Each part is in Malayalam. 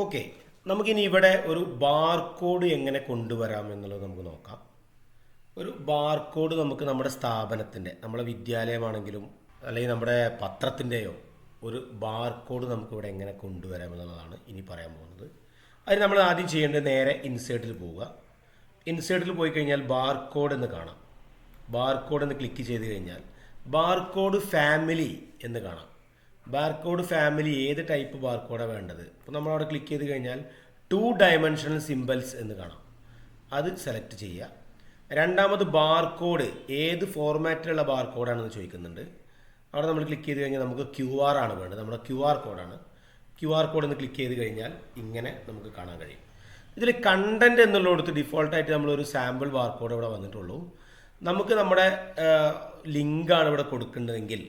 ഓക്കെ, നമുക്കിനി ഇവിടെ ഒരു ബാർകോഡ് എങ്ങനെ കൊണ്ടുവരാം എന്നുള്ളത് നമുക്ക് നോക്കാം. ഒരു ബാർകോഡ് നമുക്ക് നമ്മുടെ സ്ഥാപനത്തിൻ്റെ, നമ്മുടെ വിദ്യാലയമാണെങ്കിലും അല്ലെങ്കിൽ നമ്മുടെ പത്രത്തിൻ്റെയോ ഒരു ബാർകോഡ് നമുക്കിവിടെ എങ്ങനെ കൊണ്ടുവരാം എന്നുള്ളതാണ് ഇനി പറയാൻ പോകുന്നത്. അതിന് നമ്മൾ ആദ്യം ചെയ്യേണ്ടത് നേരെ ഇൻസേർട്ടിൽ പോവുക. ഇൻസേർട്ടിൽ പോയി കഴിഞ്ഞാൽ ബാർകോഡ് എന്ന് കാണാം. ബാർകോഡ് എന്ന് ക്ലിക്ക് ചെയ്ത് കഴിഞ്ഞാൽ ബാർകോഡ് ഫാമിലി എന്ന് കാണാം. ബാർകോഡ് ഫാമിലി ഏത് ടൈപ്പ് ബാർകോഡാണ് വേണ്ടത്. അപ്പോൾ നമ്മളവിടെ ക്ലിക്ക് ചെയ്ത് കഴിഞ്ഞാൽ 2 ഡയമെൻഷണൽ സിമ്പിൾസ് എന്ന് കാണാം. അത് സെലക്ട് ചെയ്യുക. രണ്ടാമത് ബാർകോഡ് ഏത് ഫോർമാറ്റിലുള്ള ബാർകോഡാണെന്ന് ചോദിക്കുന്നുണ്ട്. അവിടെ നമ്മൾ ക്ലിക്ക് ചെയ്ത് കഴിഞ്ഞാൽ നമുക്ക് QR ആണ് വേണ്ടത്. നമ്മുടെ QR കോഡാണ്. QR കോഡ് എന്ന് ക്ലിക്ക് ചെയ്ത് കഴിഞ്ഞാൽ ഇങ്ങനെ നമുക്ക് കാണാൻ കഴിയും. ഇതിൽ കണ്ടൻറ്റ് എന്നുള്ളിടത്ത് ഡിഫോൾട്ടായിട്ട് നമ്മളൊരു സാമ്പിൾ ബാർകോഡ് ഇവിടെ വന്നിട്ടുള്ളൂ. നമുക്ക് നമ്മുടെ ലിങ്കാണ് ഇവിടെ കൊടുക്കേണ്ടതെങ്കിൽ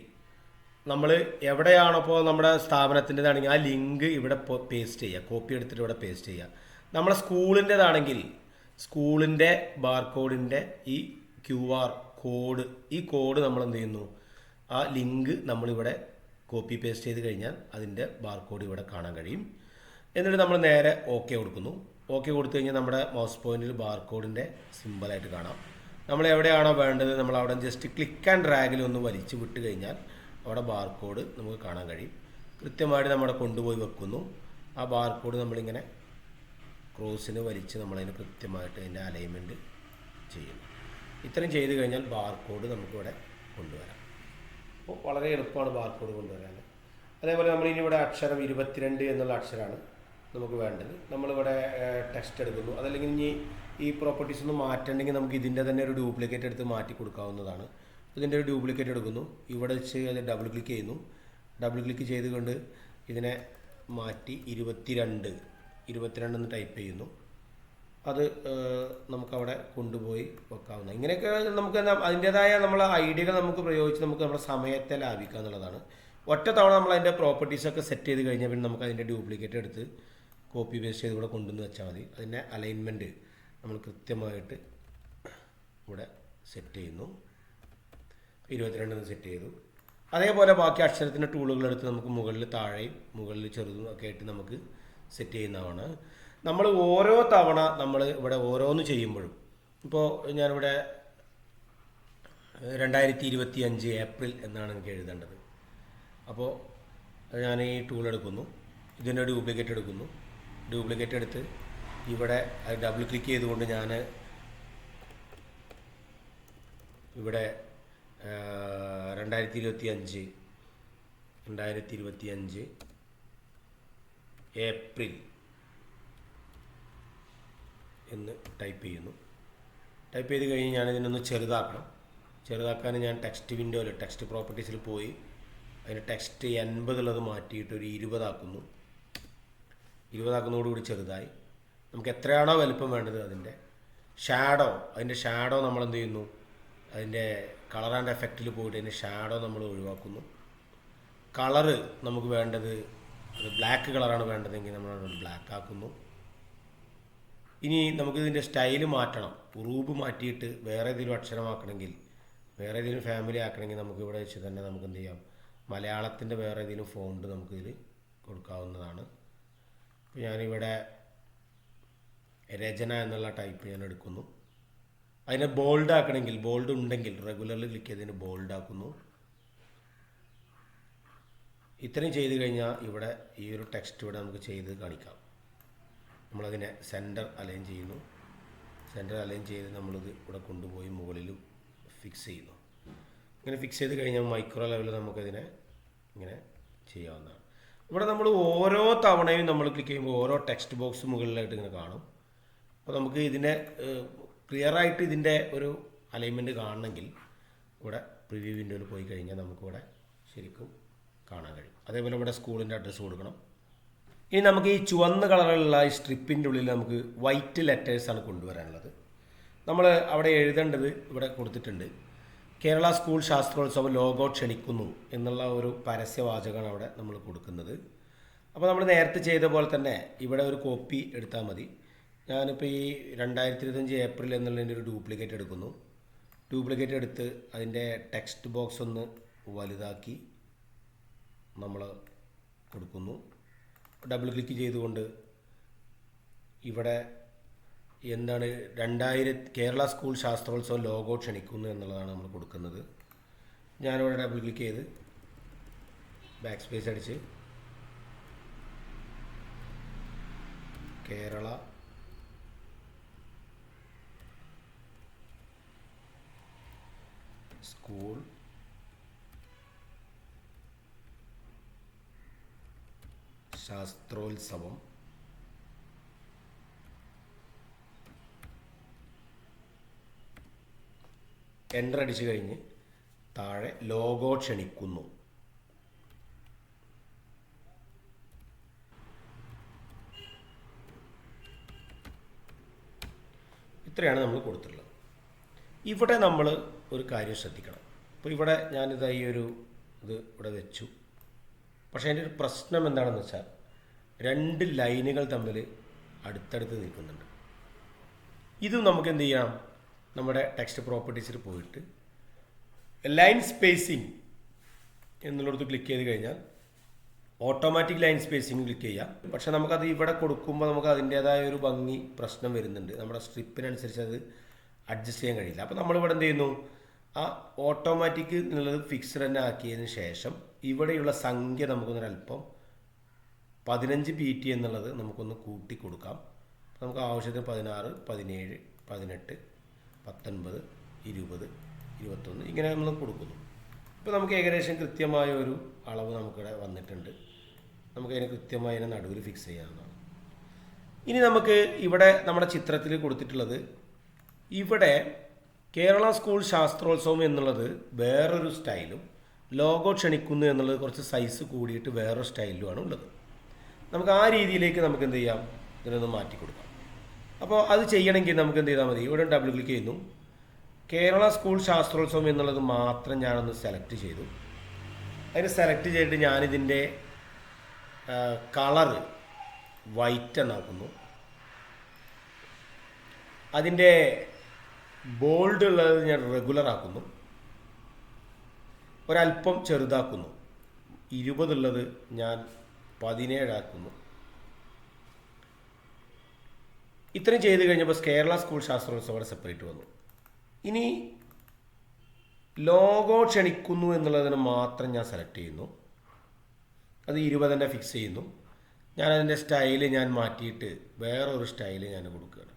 നമ്മൾ എവിടെയാണോ ഇപ്പോൾ നമ്മുടെ സ്ഥാപനത്തിൻ്റെതാണെങ്കിൽ ആ ലിങ്ക് ഇവിടെ പേസ്റ്റ് ചെയ്യുക, കോപ്പി എടുത്തിട്ട് ഇവിടെ പേസ്റ്റ് ചെയ്യുക. നമ്മളെ സ്കൂളിൻ്റെതാണെങ്കിൽ സ്കൂളിൻ്റെ ബാർകോഡിൻ്റെ ഈ QR കോഡ്, ഈ കോഡ് നമ്മൾ എന്ത് ചെയ്യുന്നു, ആ ലിങ്ക് നമ്മളിവിടെ കോപ്പി പേസ്റ്റ് ചെയ്ത് കഴിഞ്ഞാൽ അതിൻ്റെ ബാർകോഡ് ഇവിടെ കാണാൻ കഴിയും. എന്നിട്ട് നമ്മൾ നേരെ ഓക്കെ കൊടുക്കുന്നു. ഓക്കെ കൊടുത്തു കഴിഞ്ഞാൽ നമ്മുടെ മൗസ് പോയിന്റിൽ ബാർകോഡിൻ്റെ സിമ്പിളായിട്ട് കാണാം. നമ്മൾ എവിടെയാണോ വേണ്ടത് നമ്മൾ അവിടെ ജസ്റ്റ് ക്ലിക്ക് ആൻഡ് ഡ്രാഗിൽ ഒന്ന് വലിച്ചു വിട്ട് കഴിഞ്ഞാൽ അവിടെ ബാർകോഡ് നമുക്ക് കാണാൻ കഴിയും. കൃത്യമായിട്ട് നമ്മളെ കൊണ്ടുപോയി വെക്കുന്നു. ആ ബാർകോഡ് നമ്മളിങ്ങനെ ക്രോസിന് വലിച്ച് നമ്മളതിന് കൃത്യമായിട്ട് അതിൻ്റെ അലൈൻമെൻറ്റ് ചെയ്യുന്നു. ഇത്രയും ചെയ്ത് കഴിഞ്ഞാൽ ബാർകോഡ് നമുക്കിവിടെ കൊണ്ടുവരാം. അപ്പോൾ വളരെ എളുപ്പമാണ് ബാർകോഡ് കൊണ്ടുവരാൻ. അതേപോലെ നമ്മൾ ഇനി ഇവിടെ അക്ഷരം 22 എന്നുള്ള അക്ഷരമാണ് നമുക്ക് വേണ്ടത്. നമ്മളിവിടെ ടെക്സ്റ്റ് എടുക്കുന്നു. അതല്ലെങ്കിൽ ഇനി ഈ പ്രോപ്പർട്ടീസ് ഒന്ന് മാറ്റണമെങ്കിൽ നമുക്ക് ഇതിൻ്റെ തന്നെ ഒരു ഡ്യൂപ്ലിക്കേറ്റ് എടുത്ത് മാറ്റി കൊടുക്കാവുന്നതാണ്. ഇതിൻ്റെ ഒരു ഡ്യൂപ്ലിക്കേറ്റ് എടുക്കുന്നു. ഇവിടെ വെച്ച് അത് ഡബിൾ ക്ലിക്ക് ചെയ്യുന്നു. ഡബിൾ ക്ലിക്ക് ചെയ്തുകൊണ്ട് ഇതിനെ മാറ്റി 22 എന്ന് ടൈപ്പ് ചെയ്യുന്നു. അത് നമുക്കവിടെ കൊണ്ടുപോയി വെക്കാവുന്ന. ഇങ്ങനെയൊക്കെ നമുക്ക് അതിൻ്റേതായ നമ്മളെ ഐഡിയകൾ നമുക്ക് പ്രയോഗിച്ച് നമുക്ക് നമ്മുടെ സമയത്തെ ലാഭിക്കുക എന്നുള്ളതാണ്. ഒറ്റ തവണ നമ്മൾ അതിൻ്റെ പ്രോപ്പർട്ടീസൊക്കെ സെറ്റ് ചെയ്ത് കഴിഞ്ഞാൽ പിന്നെ നമുക്ക് അതിൻ്റെ ഡ്യൂപ്ലിക്കേറ്റ് എടുത്ത് കോപ്പി പേസ്റ്റ് ചെയ്ത് ഇവിടെ കൊണ്ടുവന്ന് വെച്ചാൽ മതി. അതിൻ്റെ അലൈൻമെൻറ്റ് നമ്മൾ കൃത്യമായിട്ട് ഇവിടെ സെറ്റ് ചെയ്യുന്നു. 22 സെറ്റ് ചെയ്തു. അതേപോലെ ബാക്കി അക്ഷരത്തിൻ്റെ ടൂളുകളെടുത്ത് നമുക്ക് മുകളിൽ താഴെയും മുകളിൽ ചെറുതും ഒക്കെ ആയിട്ട് നമുക്ക് സെറ്റ് ചെയ്യുന്നതാണ്. നമ്മൾ ഓരോ തവണ നമ്മൾ ഇവിടെ ഓരോന്ന് ചെയ്യുമ്പോഴും, ഇപ്പോൾ ഞാനിവിടെ 2025 ഏപ്രിൽ എന്നാണ് എനിക്ക് എഴുതേണ്ടത്. അപ്പോൾ ഞാൻ ഈ ടൂൾ എടുക്കുന്നു, ഇതിൻ്റെ ഡ്യൂപ്ലിക്കേറ്റ് എടുക്കുന്നു. ഡ്യൂപ്ലിക്കേറ്റ് എടുത്ത് ഇവിടെ ഡബിൾ ക്ലിക്ക് ചെയ്തുകൊണ്ട് ഞാൻ ഇവിടെ 2025 ഏപ്രിൽ എന്ന് ടൈപ്പ് ചെയ്യുന്നു. ടൈപ്പ് ചെയ്ത് കഴിഞ്ഞ് ഞാനിതിനൊന്ന് ചെറുതാക്കണം. ചെറുതാക്കാൻ ഞാൻ ടെക്സ്റ്റ് വിൻഡോയിൽ ടെക്സ്റ്റ് പ്രോപ്പർട്ടീസിൽ പോയി അതിന് ടെക്സ്റ്റ് 80 ഉള്ളത് മാറ്റിയിട്ട് ഒരു 20 ആക്കുന്നു. 20 ആക്കുന്നതോടുകൂടി ചെറുതായി. നമുക്ക് എത്രയാണോ വലുപ്പം വേണ്ടത് അതിൻ്റെ ഷാഡോ നമ്മൾ എന്ത് ചെയ്യുന്നു, അതിൻ്റെ കളർ ആൻഡ് എഫക്റ്റിൽ പോയിട്ട് അതിൻ്റെ ഷാഡോ നമ്മൾ ഒഴിവാക്കുന്നു. കളറ് നമുക്ക് വേണ്ടത് ബ്ലാക്ക് കളറാണ് വേണ്ടതെങ്കിൽ നമ്മൾ ബ്ലാക്ക് ആക്കുന്നു. ഇനി നമുക്കിതിൻ്റെ സ്റ്റൈല് മാറ്റണം. ഉറൂബ് മാറ്റിയിട്ട് വേറെ ഏതെങ്കിലും അക്ഷരമാക്കണമെങ്കിൽ, വേറെ ഏതെങ്കിലും ഫാമിലി ആക്കണമെങ്കിൽ നമുക്ക് ഇവിടെ വെച്ച് തന്നെ നമുക്ക് എന്ത് ചെയ്യാം, മലയാളത്തിൻ്റെ വേറെ ഏതെങ്കിലും ഫോണ്ട് നമുക്കിതിൽ കൊടുക്കാവുന്നതാണ്. അപ്പോൾ ഞാനിവിടെ രചന എന്നുള്ള ടൈപ്പ് ഞാൻ എടുക്കുന്നു. അതിനെ ബോൾഡ് ആക്കണമെങ്കിൽ, ബോൾഡ് ഉണ്ടെങ്കിൽ റെഗുലറിൽ ക്ലിക്ക് ചെയ്തതിന് ബോൾഡ് ആക്കുന്നു. ഇത്രയും ചെയ്ത് കഴിഞ്ഞാൽ ഇവിടെ ഈ ഒരു ടെക്സ്റ്റ് ഇവിടെ നമുക്ക് ചെയ്ത് കാണിക്കാം. നമ്മളതിനെ സെൻറ്റർ അലൈൻ ചെയ്യുന്നു. സെൻറ്റർ അലൈൻ ചെയ്ത് നമ്മളിത് ഇവിടെ കൊണ്ടുപോയി മുകളിൽ ഫിക്സ് ചെയ്യുന്നു. ഇങ്ങനെ ഫിക്സ് ചെയ്ത് കഴിഞ്ഞാൽ മൈക്രോ ലെവലിൽ നമുക്കതിനെ ഇങ്ങനെ ചെയ്യാവുന്നതാണ്. ഇവിടെ നമ്മൾ ഓരോ തവണയും നമ്മൾ ക്ലിക്ക് ചെയ്യുമ്പോൾ ഓരോ ടെക്സ്റ്റ് ബോക്സ് മുകളിലായിട്ട് ഇങ്ങനെ കാണും. അപ്പോൾ നമുക്ക് ഇതിനെ ക്ലിയറായിട്ട് ഇതിൻ്റെ ഒരു അലൈൻമെൻറ്റ് കാണണമെങ്കിൽ ഇവിടെ പ്രിവ്യൂ വിൻഡോയിൽ പോയി കഴിഞ്ഞാൽ നമുക്കിവിടെ ശരിക്കും കാണാൻ കഴിയും. അതേപോലെ ഇവിടെ സ്കൂളിൻ്റെ അഡ്രസ്സ് കൊടുക്കണം. ഇനി നമുക്ക് ഈ ചുവന്ന കളറുള്ള ഈ സ്ട്രിപ്പിൻ്റെ ഉള്ളിൽ നമുക്ക് വൈറ്റ് ലെറ്റേഴ്സാണ് കൊണ്ടുവരാനുള്ളത്. നമ്മൾ അവിടെ എഴുതേണ്ടത് ഇവിടെ കൊടുത്തിട്ടുണ്ട്. കേരള സ്കൂൾ ശാസ്ത്രോത്സവം ലോഗോ ക്ഷണിക്കുന്നു എന്നുള്ള ഒരു പരസ്യവാചകമാണ് അവിടെ നമ്മൾ കൊടുക്കുന്നത്. അപ്പോൾ നമ്മൾ നേരത്തെ ചെയ്ത പോലെ തന്നെ ഇവിടെ ഒരു കോപ്പി എടുത്താൽ മതി. ഞാനിപ്പോൾ ഈ 2025 ഏപ്രിൽ എന്നുള്ളതിൻ്റെ ഒരു ഡ്യൂപ്ലിക്കേറ്റ് എടുക്കുന്നു. ഡ്യൂപ്ലിക്കേറ്റ് എടുത്ത് അതിൻ്റെ ടെക്സ്റ്റ് ബോക്സ് ഒന്ന് വലുതാക്കി നമ്മൾ കൊടുക്കുന്നു. ഡബിൾ ക്ലിക്ക് ചെയ്തുകൊണ്ട് ഇവിടെ എന്താണ് കേരള സ്കൂൾ ശാസ്ത്രോത്സവം ലോഗോ ക്ഷണിക്കുന്നു എന്നുള്ളതാണ് നമ്മൾ കൊടുക്കുന്നത്. ഞാനിവിടെ ഡബിൾ ക്ലിക്ക് ചെയ്ത് ബാക്ക് സ്പേസ് അടിച്ച് കേരള സ്കൂൾ ശാസ്ത്രോത്സവം എൻ്റർ അടിച്ചു കഴിഞ്ഞ് താഴെ ലോഗോ ക്ഷണിക്കുന്നു. ഇത്രയാണ് നമ്മൾ കൊടുത്തിട്ടുള്ളത്. ഇവിടെ നമ്മൾ ഒരു കാര്യം ശ്രദ്ധിക്കണം. അപ്പോൾ ഇവിടെ ഞാനിത് ഇവിടെ വെച്ചു. പക്ഷേ അതിൻ്റെ ഒരു പ്രശ്നം എന്താണെന്ന് വെച്ചാൽ 2 ലൈനുകൾ തമ്മിൽ അടുത്തടുത്ത് നിൽക്കുന്നുണ്ട്. ഇതും നമുക്ക് എന്ത് ചെയ്യണം, നമ്മുടെ ടെക്സ്റ്റ് പ്രോപ്പർട്ടീസിൽ പോയിട്ട് ലൈൻ സ്പേസിങ് എന്നുള്ളിടത്ത് ക്ലിക്ക് ചെയ്ത് കഴിഞ്ഞാൽ ഓട്ടോമാറ്റിക് ലൈൻ സ്പേസിങ് ക്ലിക്ക് ചെയ്യാം. പക്ഷേ നമുക്കത് ഇവിടെ കൊടുക്കുമ്പോൾ നമുക്ക് അതിൻ്റേതായ ഒരു ഭംഗി പ്രശ്നം വരുന്നുണ്ട്. നമ്മുടെ സ്ട്രിപ്പിനനുസരിച്ച് അത് അഡ്ജസ്റ്റ് ചെയ്യാൻ കഴിയില്ല. അപ്പോൾ നമ്മളിവിടെ എന്ത് ചെയ്യുന്നു, ആ ഓട്ടോമാറ്റിക് എന്നുള്ളത് ഫിക്സ്ഡ് തന്നെ ആക്കിയതിന് ശേഷം ഇവിടെയുള്ള സംഖ്യ നമുക്കൊന്നൊരല്പം 15 PT എന്നുള്ളത് നമുക്കൊന്ന് കൂട്ടി കൊടുക്കാം. നമുക്ക് ആവശ്യത്തിന് 16, 17, 18, 19, 20, 21 ഇങ്ങനെ നമ്മൾ കൊടുക്കുന്നു. ഇപ്പോൾ നമുക്ക് ഏകദേശം കൃത്യമായ ഒരു അളവ് നമുക്കിവിടെ വന്നിട്ടുണ്ട്. നമുക്കതിനെ കൃത്യമായി അതിനെ നടുവിൽ ഫിക്സ് ചെയ്യാവുന്നതാണ്. ഇനി നമുക്ക് ഇവിടെ നമ്മുടെ ചിത്രത്തിൽ കൊടുത്തിട്ടുള്ളത്, ഇവിടെ കേരള സ്കൂൾ ശാസ്ത്രോത്സവം എന്നുള്ളത് വേറൊരു സ്റ്റൈലും ലോഗോ ക്ഷണിക്കുന്നു എന്നുള്ളത് കുറച്ച് സൈസ് കൂടിയിട്ട് വേറൊരു സ്റ്റൈലുമാണ് ഉള്ളത്. നമുക്ക് ആ രീതിയിലേക്ക് നമുക്ക് എന്ത് ചെയ്യാം, ഇതിനൊന്ന് മാറ്റി കൊടുക്കാം. അപ്പോൾ അത് ചെയ്യണമെങ്കിൽ നമുക്ക് എന്ത് ചെയ്താൽ മതി, ഇവിടെ ഡബിൾ ക്ലിക്ക് ചെയ്യുന്നു. കേരള സ്കൂൾ ശാസ്ത്രോത്സവം എന്നുള്ളത് മാത്രം ഞാനൊന്ന് സെലക്ട് ചെയ്തു. അതിന് സെലക്ട് ചെയ്തിട്ട് ഞാനിതിൻ്റെ കളറ് വൈറ്റ് എന്നാക്കുന്നു. അതിൻ്റെ ബോൾഡ് ഉള്ളത് ഞാൻ റെഗുലർ ആക്കുന്നു. ഒരല്പം ചെറുതാക്കുന്നു. 20 ഉള്ളത് ഞാൻ 17 ആക്കുന്നു. ഇത്രയും ചെയ്ത് കഴിഞ്ഞപ്പോൾ കേരള സ്കൂൾ ശാസ്ത്രോത്സവം സെപ്പറേറ്റ് വന്നു. ഇനി ലോഗോ ക്ഷണിക്കുന്നു എന്നുള്ളതിന് മാത്രം ഞാൻ സെലക്ട് ചെയ്യുന്നു. അത് 20 തന്നെ ഫിക്സ് ചെയ്യുന്നു. ഞാനതിൻ്റെ സ്റ്റൈല് മാറ്റിയിട്ട് വേറൊരു സ്റ്റൈല് ഞാൻ കൊടുക്കുകയാണ്.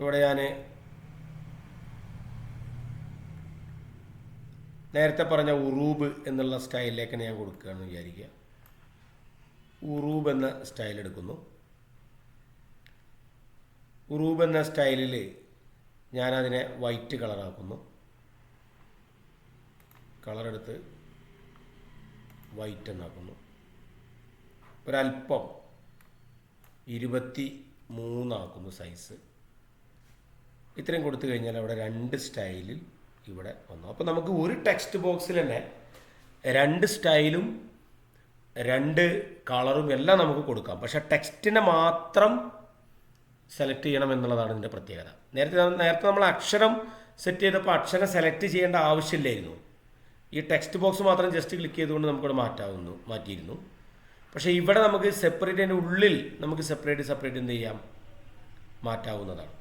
ഇവിടെ ഞാൻ നേരത്തെ പറഞ്ഞ ഉറൂബ് എന്നുള്ള സ്റ്റൈലിലേക്ക് ഞാൻ കൊടുക്കുകയാണെന്ന് വിചാരിക്കുക. ഉറൂബ് എന്ന സ്റ്റൈൽ എടുക്കുന്നു. ഉറൂബ് എന്ന സ്റ്റൈലിൽ ഞാനതിനെ വൈറ്റ് കളറാക്കുന്നു. കളറെടുത്ത് വൈറ്റ് എന്നാക്കുന്നു. ഒരല്പം 23 ആക്കുന്നു സൈസ്. ഇത്രയും കൊടുത്തു കഴിഞ്ഞാൽ അവിടെ 2 സ്റ്റൈലിൽ ഇവിടെ വന്നു. അപ്പോൾ നമുക്ക് ഒരു ടെക്സ്റ്റ് ബോക്സിൽ തന്നെ 2 സ്റ്റൈലും 2 കളറും എല്ലാം നമുക്ക് കൊടുക്കാം. പക്ഷേ ടെക്സ്റ്റിനെ മാത്രം സെലക്ട് ചെയ്യണം എന്നുള്ളതാണ് ഇതിൻ്റെ പ്രത്യേകത. നേരത്തെ നമ്മൾ അക്ഷരം സെറ്റ് ചെയ്തപ്പോൾ അക്ഷരം സെലക്ട് ചെയ്യേണ്ട ആവശ്യമില്ലായിരുന്നു. ഈ ടെക്സ്റ്റ് ബോക്സ് മാത്രം ജസ്റ്റ് ക്ലിക്ക് ചെയ്തുകൊണ്ട് നമുക്കിവിടെ മാറ്റിയിരുന്നു. പക്ഷേ ഇവിടെ നമുക്ക് സെപ്പറേറ്റ്, അതിൻ്റെ ഉള്ളിൽ നമുക്ക് സെപ്പറേറ്റ് എന്ത് ചെയ്യാം, മാറ്റാവുന്നതാണ്.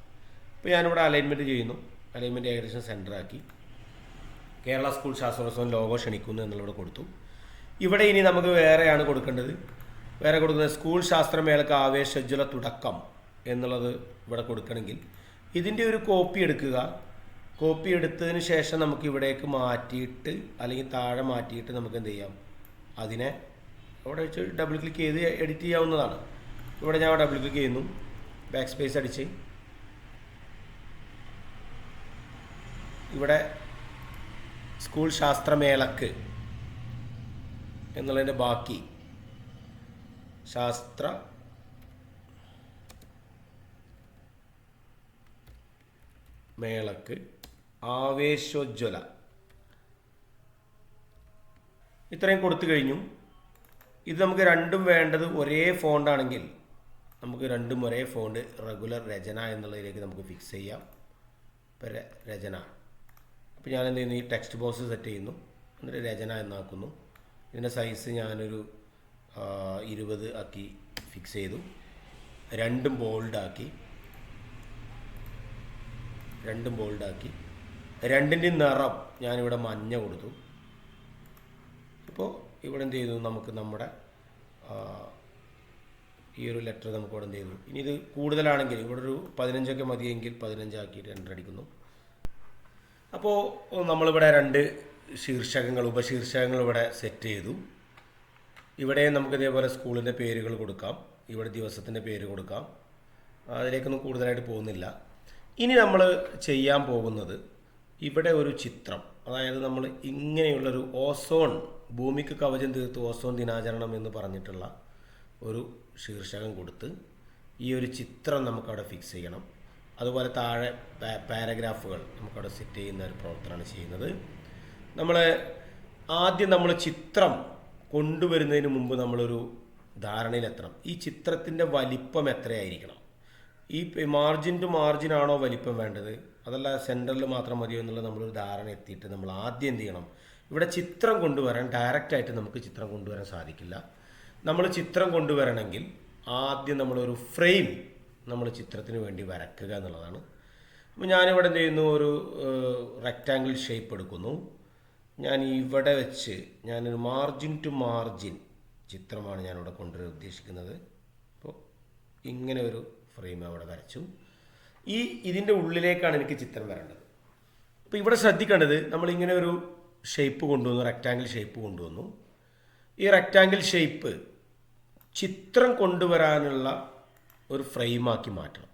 ഇപ്പോൾ ഞാനിവിടെ അലൈൻമെൻറ്റ് ചെയ്യുന്നു. അലൈൻമെൻറ്റ് ഏകദേശം സെൻറ്ററാക്കി. കേരള സ്കൂൾ ശാസ്ത്രോത്സവം ലോഗോ ക്ഷണിക്കുന്നു എന്നുള്ളത് കൊടുത്തു. ഇവിടെ ഇനി നമുക്ക് വേറെയാണ് കൊടുക്കേണ്ടത്. വേറെ കൊടുക്കുന്നത് സ്കൂൾ ശാസ്ത്രമേളക്ക് ആവേശോജ്വല തുടക്കം എന്നുള്ളത് ഇവിടെ കൊടുക്കണമെങ്കിൽ ഇതിൻ്റെ ഒരു കോപ്പി എടുക്കുക. കോപ്പി എടുത്തതിന് ശേഷം നമുക്ക് ഇവിടേക്ക് മാറ്റിയിട്ട് അല്ലെങ്കിൽ താഴെ മാറ്റിയിട്ട് നമുക്ക് എന്ത് ചെയ്യാം, അതിനെ അവിടെ വെച്ച് ഡബിൾ ക്ലിക്ക് ചെയ്ത് എഡിറ്റ് ചെയ്യാവുന്നതാണ്. ഇവിടെ ഞാൻ ഡബിൾ ക്ലിക്ക് ചെയ്യുന്നു, ബാക്ക് സ്പേസ് അടിച്ച് ഇവിടെ സ്കൂൾ ശാസ്ത്രമേളക്ക് എന്നുള്ളതിൻ്റെ ബാക്കി മേളക്ക് ആവേശോജ്വല ഇത്രയും കൊടുത്തു കഴിഞ്ഞു. ഇത് നമുക്ക് രണ്ടും വേണ്ടത് ഒരേ ഫോണ്ടാണെങ്കിൽ നമുക്ക് രണ്ടും ഒരേ ഫോണ്ട് റെഗുലർ രചന എന്നുള്ളതിലേക്ക് നമുക്ക് ഫിക്സ് ചെയ്യാം. ഇപ്പോൾ രചന, അപ്പോൾ ഞാൻ എന്ത് ചെയ്യുന്നു, ഈ ടെക്സ്റ്റ് ബോക്സ് സെറ്റ് ചെയ്യുന്നു, എന്നിട്ട് രചന എന്നാക്കുന്നു. ഇതിൻ്റെ സൈസ് ഞാനൊരു 20 ആക്കി ഫിക്സ് ചെയ്തു. രണ്ടും ബോൾഡാക്കി രണ്ടിൻ്റെയും നിറം ഞാനിവിടെ മഞ്ഞ കൊടുത്തു. ഇപ്പോൾ ഇവിടെ എന്ത് ചെയ്തു, നമുക്ക് നമ്മുടെ ഈ ഒരു ലെറ്റർ നമുക്ക് ഇവിടെ എന്ത് ചെയ്തു. ഇനി ഇത് കൂടുതലാണെങ്കിൽ ഇവിടെ ഒരു 15 മതിയെങ്കിൽ 15 ആക്കിയിട്ട് എൻ്റർ അടിക്കുന്നു. അപ്പോൾ നമ്മളിവിടെ 2 ഉപശീർഷകങ്ങൾ ഇവിടെ സെറ്റ് ചെയ്തു. ഇവിടെ നമുക്ക് ഇതേപോലെ സ്കൂളിൻ്റെ പേരുകൾ കൊടുക്കാം, ഇവിടെ ദിവസത്തിൻ്റെ പേര് കൊടുക്കാം. അതിലേക്കൊന്നും കൂടുതലായിട്ട് പോകുന്നില്ല. ഇനി നമ്മൾ ചെയ്യാൻ പോകുന്നത് ഇവിടെ ഒരു ചിത്രം, അതായത് നമ്മൾ ഇങ്ങനെയുള്ളൊരു ഭൂമിക്ക് കവചം തീർത്ത് ഓസോൺ ദിനാചരണം എന്ന് പറഞ്ഞിട്ടുള്ള ഒരു ശീർഷകം കൊടുത്ത് ഈ ഒരു ചിത്രം നമുക്കവിടെ ഫിക്സ് ചെയ്യണം. അതുപോലെ താഴെ പാരഗ്രാഫുകൾ നമുക്കവിടെ സെറ്റ് ചെയ്യുന്ന ഒരു പ്രവർത്തനമാണ് ചെയ്യുന്നത്. ആദ്യം നമ്മൾ ചിത്രം കൊണ്ടുവരുന്നതിന് മുമ്പ് നമ്മളൊരു ധാരണയിലെത്തണം. ഈ ചിത്രത്തിൻ്റെ വലിപ്പം എത്രയായിരിക്കണം, ഈ മാർജിൻ ടു മാർജിൻ ആണോ വലിപ്പം വേണ്ടത്, അതല്ല സെൻറ്ററിൽ മാത്രം മതിയോ എന്നുള്ളത് നമ്മളൊരു ധാരണ എത്തിയിട്ട് നമ്മൾ ആദ്യം എന്ത് ചെയ്യണം, ഇവിടെ ചിത്രം കൊണ്ടുവരാൻ ഡയറക്റ്റായിട്ട് നമുക്ക് ചിത്രം കൊണ്ടുവരാൻ സാധിക്കില്ല. നമ്മൾ ചിത്രം കൊണ്ടുവരണമെങ്കിൽ ആദ്യം നമ്മളൊരു ഫ്രെയിം നമ്മൾ ചിത്രത്തിന് വേണ്ടി വരക്കുക എന്നുള്ളതാണ്. അപ്പോൾ ഞാനിവിടെ എന്ത് ചെയ്യുന്നു, ഒരു റെക്റ്റാങ്കിൾ ഷേപ്പ് എടുക്കുന്നു. ഞാൻ ഇവിടെ വെച്ച് ഞാനൊരു മാർജിൻ ടു മാർജിൻ ചിത്രമാണ് ഞാനിവിടെ കൊണ്ടുവരാൻ ഉദ്ദേശിക്കുന്നത്. അപ്പോൾ ഇങ്ങനെ ഒരു ഫ്രെയിം അവിടെ വരച്ചു. ഇതിൻ്റെ ഉള്ളിലേക്കാണ് എനിക്ക് ചിത്രം വരേണ്ടത്. അപ്പോൾ ഇവിടെ ശ്രദ്ധിക്കേണ്ടത്, നമ്മളിങ്ങനെ ഒരു ഷേപ്പ് കൊണ്ടുവന്നു, റെക്റ്റാങ്കിൾ ഷേപ്പ് കൊണ്ടുവന്നു. ഈ റെക്റ്റാങ്കിൾ ഷേപ്പ് ചിത്രം കൊണ്ടുവരാനുള്ള ഒരു ഫ്രെയിമാക്കി മാറ്റണം.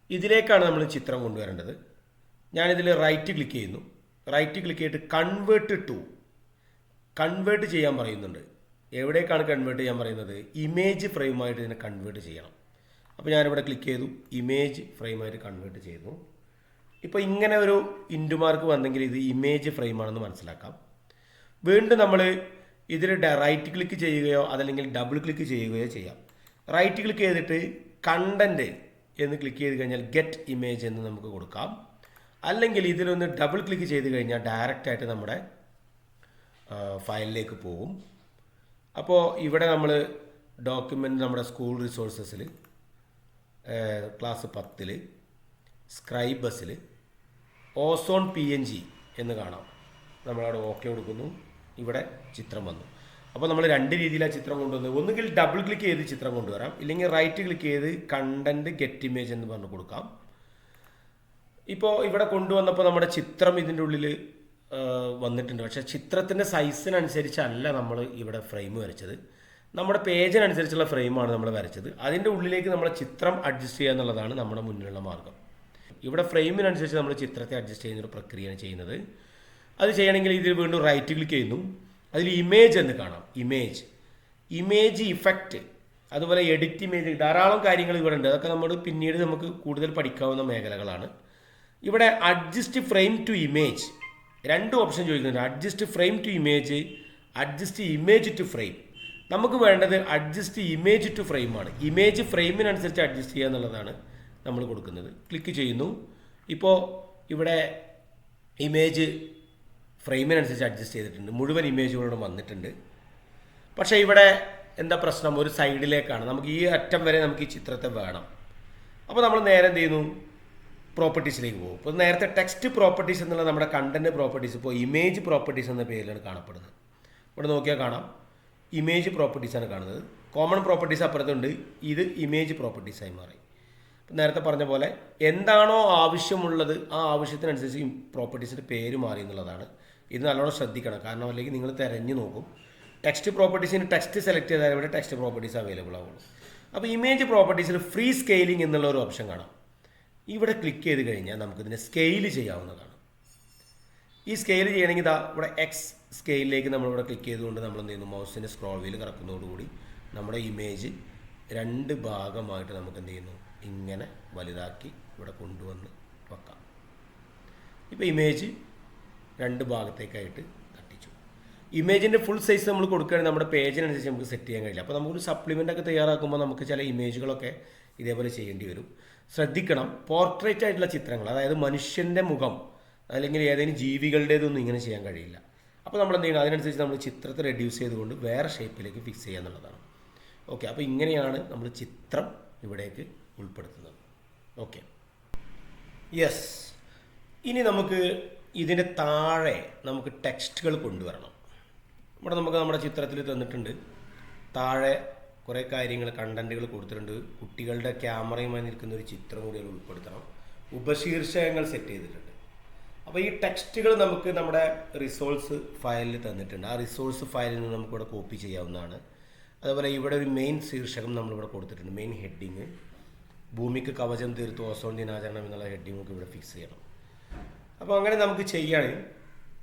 ഇതിലേക്കാണ് നമ്മൾ ചിത്രം കൊണ്ടുവരേണ്ടത്. ഞാനിതിൽ റൈറ്റ് ക്ലിക്ക് ചെയ്യുന്നു. റൈറ്റ് ക്ലിക്ക് ചെയ്തിട്ട് കൺവേർട്ട് ചെയ്യാൻ പറയുന്നുണ്ട്. എവിടേക്കാണ് കൺവേർട്ട് ചെയ്യാൻ പറയുന്നത്, ഇമേജ് ഫ്രെയിമായിട്ട് ഇതിനെ കൺവേർട്ട് ചെയ്യണം. അപ്പോൾ ഞാനിവിടെ ക്ലിക്ക് ചെയ്തു, ഇമേജ് ഫ്രെയിമായിട്ട് കൺവേർട്ട് ചെയ്തു. ഇപ്പോൾ ഇങ്ങനെ ഒരു ഇൻറ്റുമാർക്ക് വന്നെങ്കിൽ ഇത് ഇമേജ് ഫ്രെയിമാണെന്ന് മനസ്സിലാക്കാം. വീണ്ടും നമ്മൾ ഇതിൽ റൈറ്റ് ക്ലിക്ക് ചെയ്യുകയോ അതല്ലെങ്കിൽ ഡബിൾ ക്ലിക്ക് ചെയ്യുകയോ ചെയ്യാം. റൈറ്റ് ക്ലിക്ക് ചെയ്തിട്ട് കണ്ടൻറ്റ് എന്ന് ക്ലിക്ക് ചെയ്ത് കഴിഞ്ഞാൽ ഗെറ്റ് ഇമേജ് എന്ന് നമുക്ക് കൊടുക്കാം. അല്ലെങ്കിൽ ഇതിലൊന്ന് ഡബിൾ ക്ലിക്ക് ചെയ്ത് കഴിഞ്ഞാൽ ഡയറക്റ്റായിട്ട് നമ്മുടെ ഫയലിലേക്ക് പോകും. അപ്പോൾ ഇവിടെ നമ്മൾ ഡോക്യുമെൻ്റ് നമ്മുടെ സ്കൂൾ റിസോഴ്സസിൽ ക്ലാസ് 10 സ്ക്രൈബസിൽ ഓസോൺ PNG എന്ന് കാണാം. നമ്മളവിടെ ഓക്കെ കൊടുക്കുന്നു. ഇവിടെ ചിത്രം വന്നു. അപ്പോൾ നമ്മൾ 2 രീതിയിലാണ് ചിത്രം കൊണ്ടുവന്നത്. ഒന്നുകിൽ ഡബിൾ ക്ലിക്ക് ചെയ്ത് ചിത്രം കൊണ്ടുവരാം, ഇല്ലെങ്കിൽ റൈറ്റ് ക്ലിക്ക് ചെയ്ത് കണ്ടൻറ്റ് ഗെറ്റ് ഇമേജ് എന്ന് പറഞ്ഞ് കൊടുക്കാം. ഇപ്പോൾ ഇവിടെ കൊണ്ടുവന്നപ്പോൾ നമ്മുടെ ചിത്രം ഇതിൻ്റെ ഉള്ളിൽ വന്നിട്ടുണ്ട്. പക്ഷേ ചിത്രത്തിൻ്റെ സൈസിനനുസരിച്ചല്ല നമ്മൾ ഇവിടെ ഫ്രെയിം വരച്ചത്, നമ്മുടെ പേജിനനുസരിച്ചുള്ള ഫ്രെയിമാണ് നമ്മൾ വരച്ചത്. അതിൻ്റെ ഉള്ളിലേക്ക് നമ്മൾ ചിത്രം അഡ്ജസ്റ്റ് ചെയ്യുക എന്നുള്ളതാണ് നമ്മുടെ മുന്നിലുള്ള മാർഗ്ഗം. ഇവിടെ ഫ്രെയിമിനനുസരിച്ച് നമ്മൾ ചിത്രത്തെ അഡ്ജസ്റ്റ് ചെയ്യുന്നൊരു പ്രക്രിയയാണ് ചെയ്യുന്നത്. അത് ചെയ്യണമെങ്കിൽ ഇതിൽ വീണ്ടും റൈറ്റ് ക്ലിക്ക് ചെയ്യുന്നു. അതിൽ ഇമേജ് എന്ന് കാണാം, ഇമേജ് ഇഫക്റ്റ്, അതുപോലെ എഡിറ്റ് ഇമേജ്, ധാരാളം കാര്യങ്ങൾ ഇവിടെ ഉണ്ട്. അതൊക്കെ നമ്മൾ പിന്നീട് നമുക്ക് കൂടുതൽ പഠിക്കാവുന്ന മേഖലകളാണ്. ഇവിടെ adjust frame to image 2 option ചോദിക്കുന്നുണ്ട്. Adjust frame to image, adjust image to frame. നമുക്ക് വേണ്ടത് അഡ്ജസ്റ്റ് ഇമേജ് ടു ഫ്രെയിമാണ്. ഇമേജ് ഫ്രെയിമിനനുസരിച്ച് അഡ്ജസ്റ്റ് ചെയ്യുക എന്നുള്ളതാണ് നമ്മൾ കൊടുക്കുന്നത്. ക്ലിക്ക് ചെയ്യുന്നു. ഇപ്പോൾ ഇവിടെ ഇമേജ് ഫ്രെയിമിനനുസരിച്ച് അഡ്ജസ്റ്റ് ചെയ്തിട്ടുണ്ട്, മുഴുവൻ ഇമേജുകളോട് വന്നിട്ടുണ്ട്. പക്ഷേ ഇവിടെ എന്താ പ്രശ്നം, ഒരു സൈഡിലേക്കാണ്. നമുക്ക് ഈ അറ്റം വരെ നമുക്ക് ഈ ചിത്രത്തെ വേണം. അപ്പോൾ നമ്മൾ നേരെ എന്ത് ചെയ്യുന്നു, പ്രോപ്പർട്ടീസിലേക്ക് പോകും. ഇപ്പോൾ നേരത്തെ ടെക്സ്റ്റ് പ്രോപ്പർട്ടീസ് എന്നുള്ള നമ്മുടെ കണ്ടൻറ്റ് പ്രോപ്പർട്ടീസ് ഇപ്പോൾ ഇമേജ് പ്രോപ്പർട്ടീസ് എന്ന പേരിലാണ് കാണപ്പെടുന്നത്. ഇവിടെ നോക്കിയാൽ കാണാം, ഇമേജ് പ്രോപ്പർട്ടീസാണ് കാണുന്നത്. കോമൺ പ്രോപ്പർട്ടീസ് അപ്പുറത്തുണ്ട്, ഇത് ഇമേജ് പ്രോപ്പർട്ടീസായി മാറി. നേരത്തെ പറഞ്ഞ പോലെ എന്താണോ ആവശ്യമുള്ളത് ആ ആവശ്യത്തിനനുസരിച്ച് ഈ പ്രോപ്പർട്ടീസിൻ്റെ പേര് മാറി എന്നുള്ളതാണ്. ഇത് നല്ലോണം ശ്രദ്ധിക്കണം, കാരണം അല്ലെങ്കിൽ നിങ്ങൾ തിരഞ്ഞു നോക്കും. ടെക്സ്റ്റ് പ്രോപ്പർട്ടീസിന് ടെക്സ്റ്റ് സെലക്ട് ചെയ്താൽ ഇവിടെ ടെക്സ്റ്റ് പ്രോപ്പർട്ടീസ് അവൈലബിൾ ആവുള്ളൂ. അപ്പോൾ ഇമേജ് പ്രോപ്പർട്ടീസിൽ ഫ്രീ സ്കെയിലിംഗ് എന്നുള്ള ഒരു ഓപ്ഷൻ കാണാം. ഇവിടെ ക്ലിക്ക് ചെയ്ത് കഴിഞ്ഞാൽ നമുക്കിതിനെ സ്കെയിൽ ചെയ്യാവുന്നതാണ്. ഈ സ്കെയിൽ ചെയ്യണമെങ്കിൽ ഇതാ ഇവിടെ എക്സ് സ്കെയിലിലേക്ക് നമ്മളിവിടെ ക്ലിക്ക് ചെയ്തുകൊണ്ട് നമ്മൾ എന്ത് ചെയ്യുന്നു, മൗസിൻ്റെ സ്ക്രോൾ വീൽ കറക്കുന്നതോടുകൂടി നമ്മുടെ ഇമേജ് 2 ഭാഗമായിട്ട് നമുക്ക് എന്ത് ചെയ്യുന്നു, ഇങ്ങനെ വലുതാക്കി ഇവിടെ കൊണ്ടുവന്ന് വെക്കാം. ഇപ്പോൾ ഇമേജ് 2 ഭാഗത്തേക്കായിട്ട് തട്ടിച്ചു. ഇമേജിൻ്റെ ഫുൾ സൈസ് നമ്മൾ കൊടുക്കുകയാണെങ്കിൽ നമ്മുടെ പേജിനനുസരിച്ച് നമുക്ക് സെറ്റ് ചെയ്യാൻ കഴിയില്ല. അപ്പോൾ നമുക്കൊരു സപ്ലിമെൻ്റ് ഒക്കെ തയ്യാറാക്കുമ്പോൾ നമുക്ക് ചില ഇമേജുകളൊക്കെ ഇതേപോലെ ചെയ്യേണ്ടി വരും. ശ്രദ്ധിക്കണം, പോർട്രേറ്റ് ആയിട്ടുള്ള ചിത്രങ്ങൾ, അതായത് മനുഷ്യൻ്റെ മുഖം അല്ലെങ്കിൽ ഏതെങ്കിലും ജീവികളുടേതൊന്നും ഇങ്ങനെ ചെയ്യാൻ കഴിയില്ല. അപ്പോൾ നമ്മൾ എന്ത് ചെയ്യണം, അതിനനുസരിച്ച് നമ്മൾ ചിത്രത്തെ റെഡ്യൂസ് ചെയ്തുകൊണ്ട് വേറെ ഷേപ്പിലേക്ക് ഫിക്സ് ചെയ്യുക എന്നുള്ളതാണ്. ഓക്കെ, അപ്പോൾ ഇങ്ങനെയാണ് നമ്മൾ ചിത്രം ഇവിടേക്ക് ഉൾപ്പെടുത്തുന്നത്. Okay, yes. ഇനി നമുക്ക് ഇതിൻ്റെ താഴെ നമുക്ക് ടെക്സ്റ്റുകൾ കൊണ്ടുവരണം. ഇവിടെ നമുക്ക് നമ്മുടെ ചിത്രത്തിൽ തന്നിട്ടുണ്ട്, താഴെ കുറേ കാര്യങ്ങൾ കണ്ടൻറ്റുകൾ കൊടുത്തിട്ടുണ്ട്. കുട്ടികളുടെ ക്യാമറയുമായി നിൽക്കുന്ന ഒരു ചിത്രം കൂടി ഉൾപ്പെടുത്തണം. ഉപശീർഷകങ്ങൾ സെറ്റ് ചെയ്തിട്ടുണ്ട്. അപ്പോൾ ഈ ടെക്സ്റ്റുകൾ നമുക്ക് നമ്മുടെ റിസോഴ്സ് ഫയലിൽ തന്നിട്ടുണ്ട്. ആ റിസോഴ്സ് ഫയലിൽ നിന്ന് നമുക്കിവിടെ കോപ്പി ചെയ്യാവുന്നതാണ്. അതുപോലെ ഇവിടെ ഒരു മെയിൻ ശീർഷകം നമ്മളിവിടെ കൊടുത്തിട്ടുണ്ട്. മെയിൻ ഹെഡിങ് ഭൂമിക്ക് കവചം തീർത്തു ഓസോൺ ദിനാചരണം എന്നുള്ള ഹെഡിങ് നമുക്ക് ഇവിടെ ഫിക്സ് ചെയ്യണം. അപ്പോൾ അങ്ങനെ നമുക്ക് ചെയ്യുകയാണെങ്കിൽ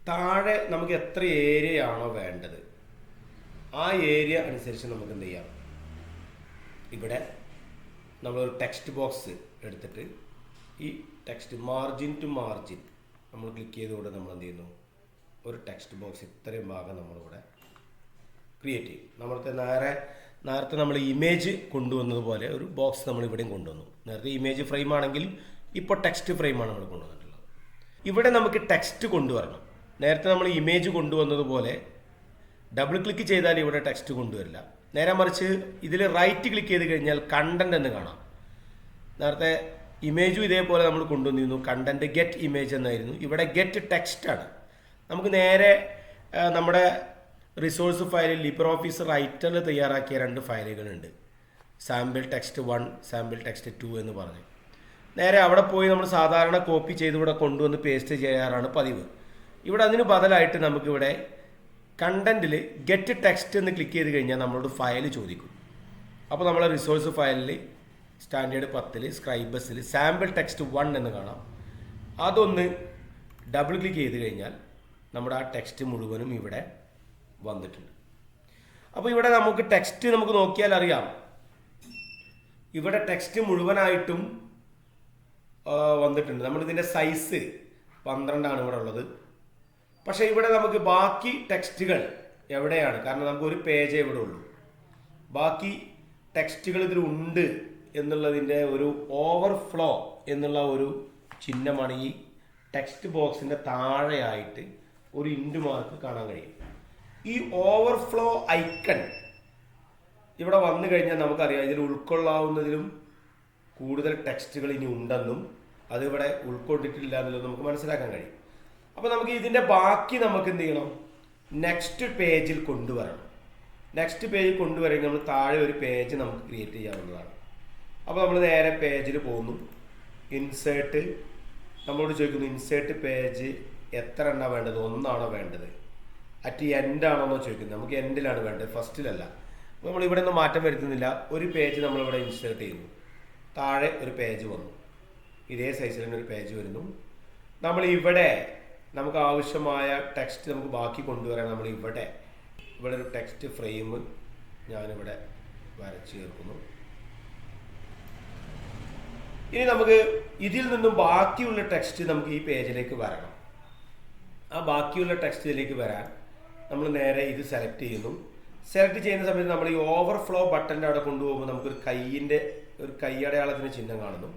താഴെ നമുക്ക് എത്ര ഏരിയ ആണോ വേണ്ടത് ആ ഏരിയ അനുസരിച്ച് നമുക്ക് എന്ത് ചെയ്യാം, ഇവിടെ നമ്മളൊരു ടെക്സ്റ്റ് ബോക്സ് എടുത്തിട്ട് ഈ ടെക്സ്റ്റ് മാർജിൻ ടു മാർജിൻ നമ്മൾ ക്ലിക്ക് ചെയ്തുകൊണ്ട് നമ്മൾ എന്ത് ചെയ്യുന്നു, ഒരു ടെക്സ്റ്റ് ബോക്സ് ഇത്രയും ഭാഗം നമ്മളിവിടെ ക്രിയേറ്റ് ചെയ്യും. നേരത്തെ നമ്മൾ ഇമേജ് കൊണ്ടുവന്നതുപോലെ ഒരു ബോക്സ് നമ്മൾ ഇവിടെയും കൊണ്ടുവന്നു. നേരത്തെ ഇമേജ് ഫ്രെയിം ആണെങ്കിൽ ഇപ്പോൾ ടെക്സ്റ്റ് ഫ്രെയിമാണ് നമ്മൾ കൊണ്ടുവന്നിട്ടുള്ളത്. ഇവിടെ നമുക്ക് ടെക്സ്റ്റ് കൊണ്ടുവരണം. നേരത്തെ നമ്മൾ ഇമേജ് കൊണ്ടുവന്നതുപോലെ ഡബിൾ ക്ലിക്ക് ചെയ്താൽ ഇവിടെ ടെക്സ്റ്റ് കൊണ്ടുവരില്ല. നേരെ മറിച്ച് ഇതിൽ റൈറ്റ് ക്ലിക്ക് ചെയ്ത് കഴിഞ്ഞാൽ കണ്ടന്റ് എന്ന് കാണാം. നേരത്തെ ഇമേജും ഇതേപോലെ നമ്മൾ കൊണ്ടുവന്നിരുന്നു, കണ്ടന്റ് ഗെറ്റ് ഇമേജ് എന്നായിരുന്നു. ഇവിടെ ഗെറ്റ് ടെക്സ്റ്റ് ആണ്. നമുക്ക് നേരെ നമ്മുടെ റിസോഴ്സ് ഫയലിൽ ലിബ്രെ ഓഫീസ് റൈറ്ററിൽ തയ്യാറാക്കിയ 2 ഫയലുകളുണ്ട്, സാമ്പിൾ ടെക്സ്റ്റ് 1, സാമ്പിൾ ടെക്സ്റ്റ് 2 എന്ന് പറഞ്ഞ്. നേരെ അവിടെ പോയി നമ്മൾ സാധാരണ കോപ്പി ചെയ്ത് ഇവിടെ കൊണ്ടുവന്ന് പേസ്റ്റ് ചെയ്യാറാണ് പതിവ്. ഇവിടെ അതിന് ബദലായിട്ട് നമുക്കിവിടെ കണ്ടന്റിൽ ഗെറ്റ് ടെക്സ്റ്റ് എന്ന് ക്ലിക്ക് ചെയ്ത് കഴിഞ്ഞാൽ നമ്മളോട് ഫയൽ ചോദിക്കും. അപ്പോൾ നമ്മളെ റിസോഴ്സ് ഫയലിൽ സ്റ്റാൻഡേർഡ് 10 സ്ക്രൈബസിൽ സാമ്പിൾ ടെക്സ്റ്റ് 1 എന്ന് കാണാം. അതൊന്ന് ഡബിൾ ക്ലിക്ക് ചെയ്ത് കഴിഞ്ഞാൽ നമ്മുടെ ആ ടെക്സ്റ്റ് മുഴുവനും ഇവിടെ വന്നിട്ടുണ്ട്. അപ്പോൾ ഇവിടെ നമുക്ക് ടെക്സ്റ്റ് നമുക്ക് നോക്കിയാൽ അറിയാം, ഇവിടെ ടെക്സ്റ്റ് മുഴുവനായിട്ടും വന്നിട്ടുണ്ട്. നമ്മളിതിൻ്റെ സൈസ് 12 ഇവിടെ ഉള്ളത്. പക്ഷേ ഇവിടെ നമുക്ക് ബാക്കി ടെക്സ്റ്റുകൾ എവിടെയാണ്, കാരണം നമുക്ക് ഒരു പേജേ ഇവിടെ ഉള്ളൂ. ബാക്കി ടെക്സ്റ്റുകൾ ഇതിലുണ്ട് എന്നുള്ളതിൻ്റെ ഒരു ഓവർഫ്ലോ എന്നുള്ള ഒരു ചിഹ്നമാണ് ഈ ടെക്സ്റ്റ് ബോക്സിൻ്റെ താഴെയായിട്ട് ഒരു ഇൻഡു മാർക്ക് കാണാൻ കഴിയും. ഈ ഓവർഫ്ലോ ഐക്കൺ ഇവിടെ വന്നു കഴിഞ്ഞാൽ നമുക്കറിയാം ഇതിൽ ഉൾക്കൊള്ളാവുന്നതിലും കൂടുതൽ ടെക്സ്റ്റുകൾ ഇനി ഉണ്ടെന്നും അതിവിടെ ഉൾക്കൊണ്ടിട്ടില്ല എന്നുള്ളത് നമുക്ക് മനസ്സിലാക്കാൻ കഴിയും. അപ്പോൾ നമുക്ക് ഇതിൻ്റെ ബാക്കി നമുക്ക് എന്ത് ചെയ്യണം, നെക്സ്റ്റ് പേജിൽ കൊണ്ടുവരണം. നെക്സ്റ്റ് പേജിൽ കൊണ്ടുവരുമെങ്കിൽ നമ്മൾ താഴെ ഒരു പേജ് നമുക്ക് ക്രിയേറ്റ് ചെയ്യാവുന്നതാണ്. അപ്പോൾ നമ്മൾ നേരെ പേജിൽ പോകുന്നു, ഇൻസേർട്ട്, നമ്മളോട് ചോദിക്കുന്നു ഇൻസേർട്ട് പേജ് എത്ര എണ്ണ വേണ്ടത്, 1 ആണോ വേണ്ടത്, അറ്റ് എൻഡ് ആണോന്നോ ചോദിക്കുന്നത്. നമുക്ക് എൻഡിലാണ് വേണ്ടത്, ഫസ്റ്റിലല്ല. അപ്പോൾ നമ്മൾ ഇവിടെ ഒന്നും മാറ്റം വരുത്തുന്നില്ല. ഒരു പേജ് നമ്മളിവിടെ ഇൻസേർട്ട് ചെയ്യുന്നു, താഴെ ഒരു പേജ് വന്നു, ഇതേ സൈസിൽ തന്നെ ഒരു പേജ് വരുന്നു. നമ്മൾ ഇവിടെ നമുക്ക് ആവശ്യമായ ടെക്സ്റ്റ് നമുക്ക് ബാക്കി കൊണ്ടുവരാൻ നമ്മൾ ഇവിടെ ഒരു ടെക്സ്റ്റ് ഫ്രെയിം ഞാനിവിടെ വരച്ച് ചേർക്കുന്നു. ഇനി നമുക്ക് ഇതിൽ നിന്നും ബാക്കിയുള്ള ടെക്സ്റ്റ് നമുക്ക് ഈ പേജിലേക്ക് വരണം. ആ ബാക്കിയുള്ള ടെക്സ്റ്റിലേക്ക് വരാൻ നമ്മൾ നേരെ ഇത് സെലക്ട് ചെയ്യുന്നു. സെലക്ട് ചെയ്യുന്ന സമയത്ത് നമ്മൾ ഈ ഓവർഫ്ലോ ബട്ടൻ്റെ അവിടെ കൊണ്ടുപോകുമ്പോൾ നമുക്കൊരു ഒരു കൈയടയാളത്തിന് ചിഹ്നം കാണുന്നു.